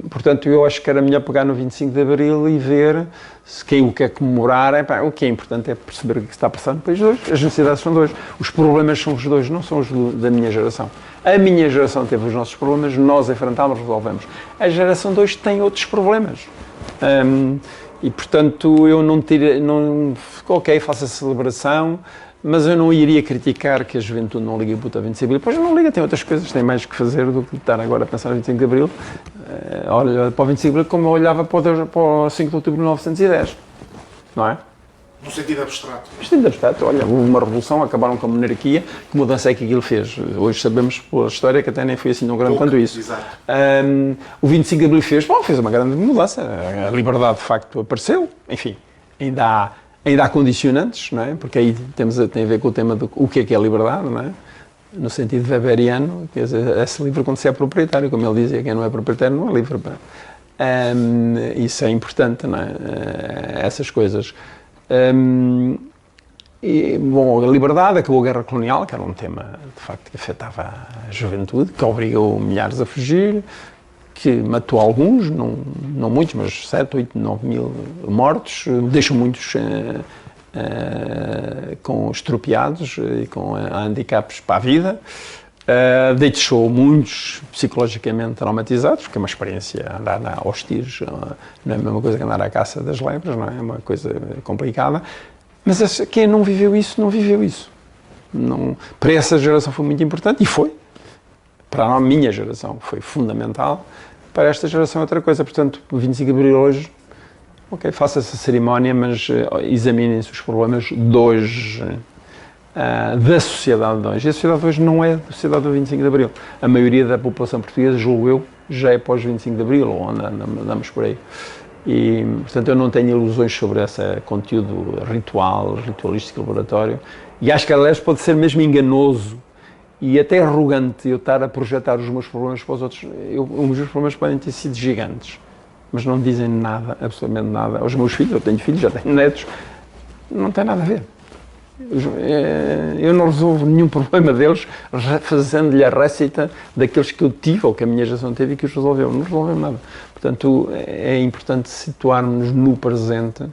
Portanto, eu acho que era melhor pegar no 25 de Abril e ver se quem o quer comemorar. O que é importante é perceber o que está a passar no país de hoje. As necessidades são de hoje. Os problemas são os de hoje, não são os da minha geração. A minha geração teve os nossos problemas, nós enfrentámos, resolvemos. A geração de hoje tem outros problemas. E, portanto, eu não tirei... Ok, faço a celebração, mas eu não iria criticar que a juventude não liga puta a 25 de Abril. Pois não liga, tem outras coisas, tem mais que fazer do que estar agora a pensar no 25 de Abril. Olha para o 25 de Abril como eu olhava para o 5 de Outubro de 1910, não é? No sentido abstrato. No sentido abstrato, olha, houve uma revolução, acabaram com a monarquia, que mudança é que aquilo fez? Hoje sabemos pela história que até nem foi assim tão grande quanto isso. Exato. O 25 de Abril fez uma grande mudança, a liberdade de facto apareceu, enfim, ainda há condicionantes, não é? Porque aí tem a ver com o tema do o que é a liberdade, não é? No sentido weberiano, quer dizer, é-se livre quando se é proprietário, como ele dizia, quem não é proprietário não é livre. Isso é importante, não é? Essas coisas. A liberdade, acabou a guerra colonial, que era um tema, de facto, que afetava a juventude, que obrigou milhares a fugir, que matou alguns, não muitos, mas 7, 8, 9 mil mortos, deixou muitos estropiados e com handicaps para a vida, deixou muitos psicologicamente traumatizados, porque é uma experiência, andar aos tiros não é a mesma coisa que andar à caça das lebres, não é? É uma coisa complicada, mas quem não viveu isso, não viveu isso. Não, para essa geração foi muito importante, e foi. Para a minha geração foi fundamental, para esta geração é outra coisa. Portanto, o 25 de Abril hoje, ok, faça essa cerimónia, mas examinem-se os problemas de hoje, da sociedade de hoje. E a sociedade de hoje não é a sociedade do 25 de Abril. A maioria da população portuguesa, julgo eu, já é pós 25 de Abril, ou andamos por aí. E, portanto, eu não tenho ilusões sobre esse conteúdo ritualístico, laboratório, e acho que, aliás, pode ser mesmo enganoso e até arrogante eu estar a projetar os meus problemas para os outros. Os meus problemas podem ter sido gigantes, mas não dizem nada, absolutamente nada. Aos meus filhos, eu tenho filhos, já tenho netos, não tem nada a ver. Eu não resolvo nenhum problema deles fazendo-lhe a récita daqueles que eu tive ou que a minha geração teve e que os resolveu. Não resolveu nada. Portanto, é importante situarmos-nos no presente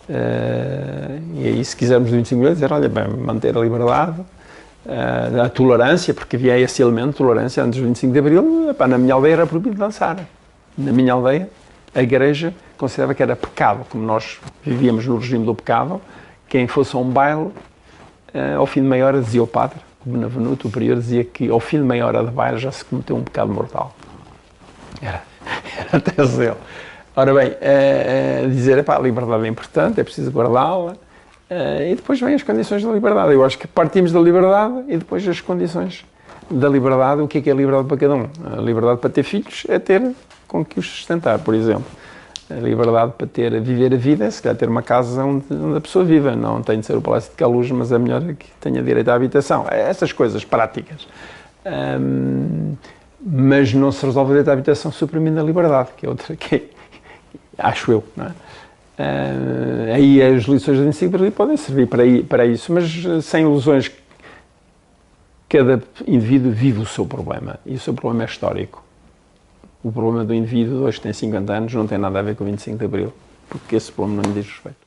e aí, se quisermos do 25 de Abril, dizer, olha, bem, manter a liberdade, a tolerância, porque havia esse elemento de tolerância antes do 25 de Abril. Epá, na minha aldeia era proibido dançar. Na minha aldeia, a igreja considerava que era pecado, como nós vivíamos no regime do pecado. Quem fosse a um baile, ao fim de meia hora, dizia o padre, o Benevenuto, o prior, dizia que ao fim de meia hora de baile já se cometeu um pecado mortal. Era a tese dele. Ora bem, dizer, epá, a liberdade é importante, é preciso guardá-la, e depois vêm as condições da liberdade. Eu acho que partimos da liberdade e depois as condições da liberdade. O que é a liberdade para cada um? A liberdade para ter filhos é ter com que os sustentar, por exemplo. A liberdade para viver a vida é, se calhar, ter uma casa onde a pessoa viva. Não tem de ser o Palácio de Queluz, mas é melhor que tenha direito à habitação. Essas coisas práticas. Mas não se resolve o direito à habitação suprimindo a liberdade, que é outra que acho eu, não é? Aí as lições da 25 de Abril podem servir para isso, mas sem ilusões. Cada indivíduo vive o seu problema, e o seu problema é histórico. O problema do indivíduo, hoje tem 50 anos, não tem nada a ver com o 25 de Abril, porque esse problema não lhe diz respeito.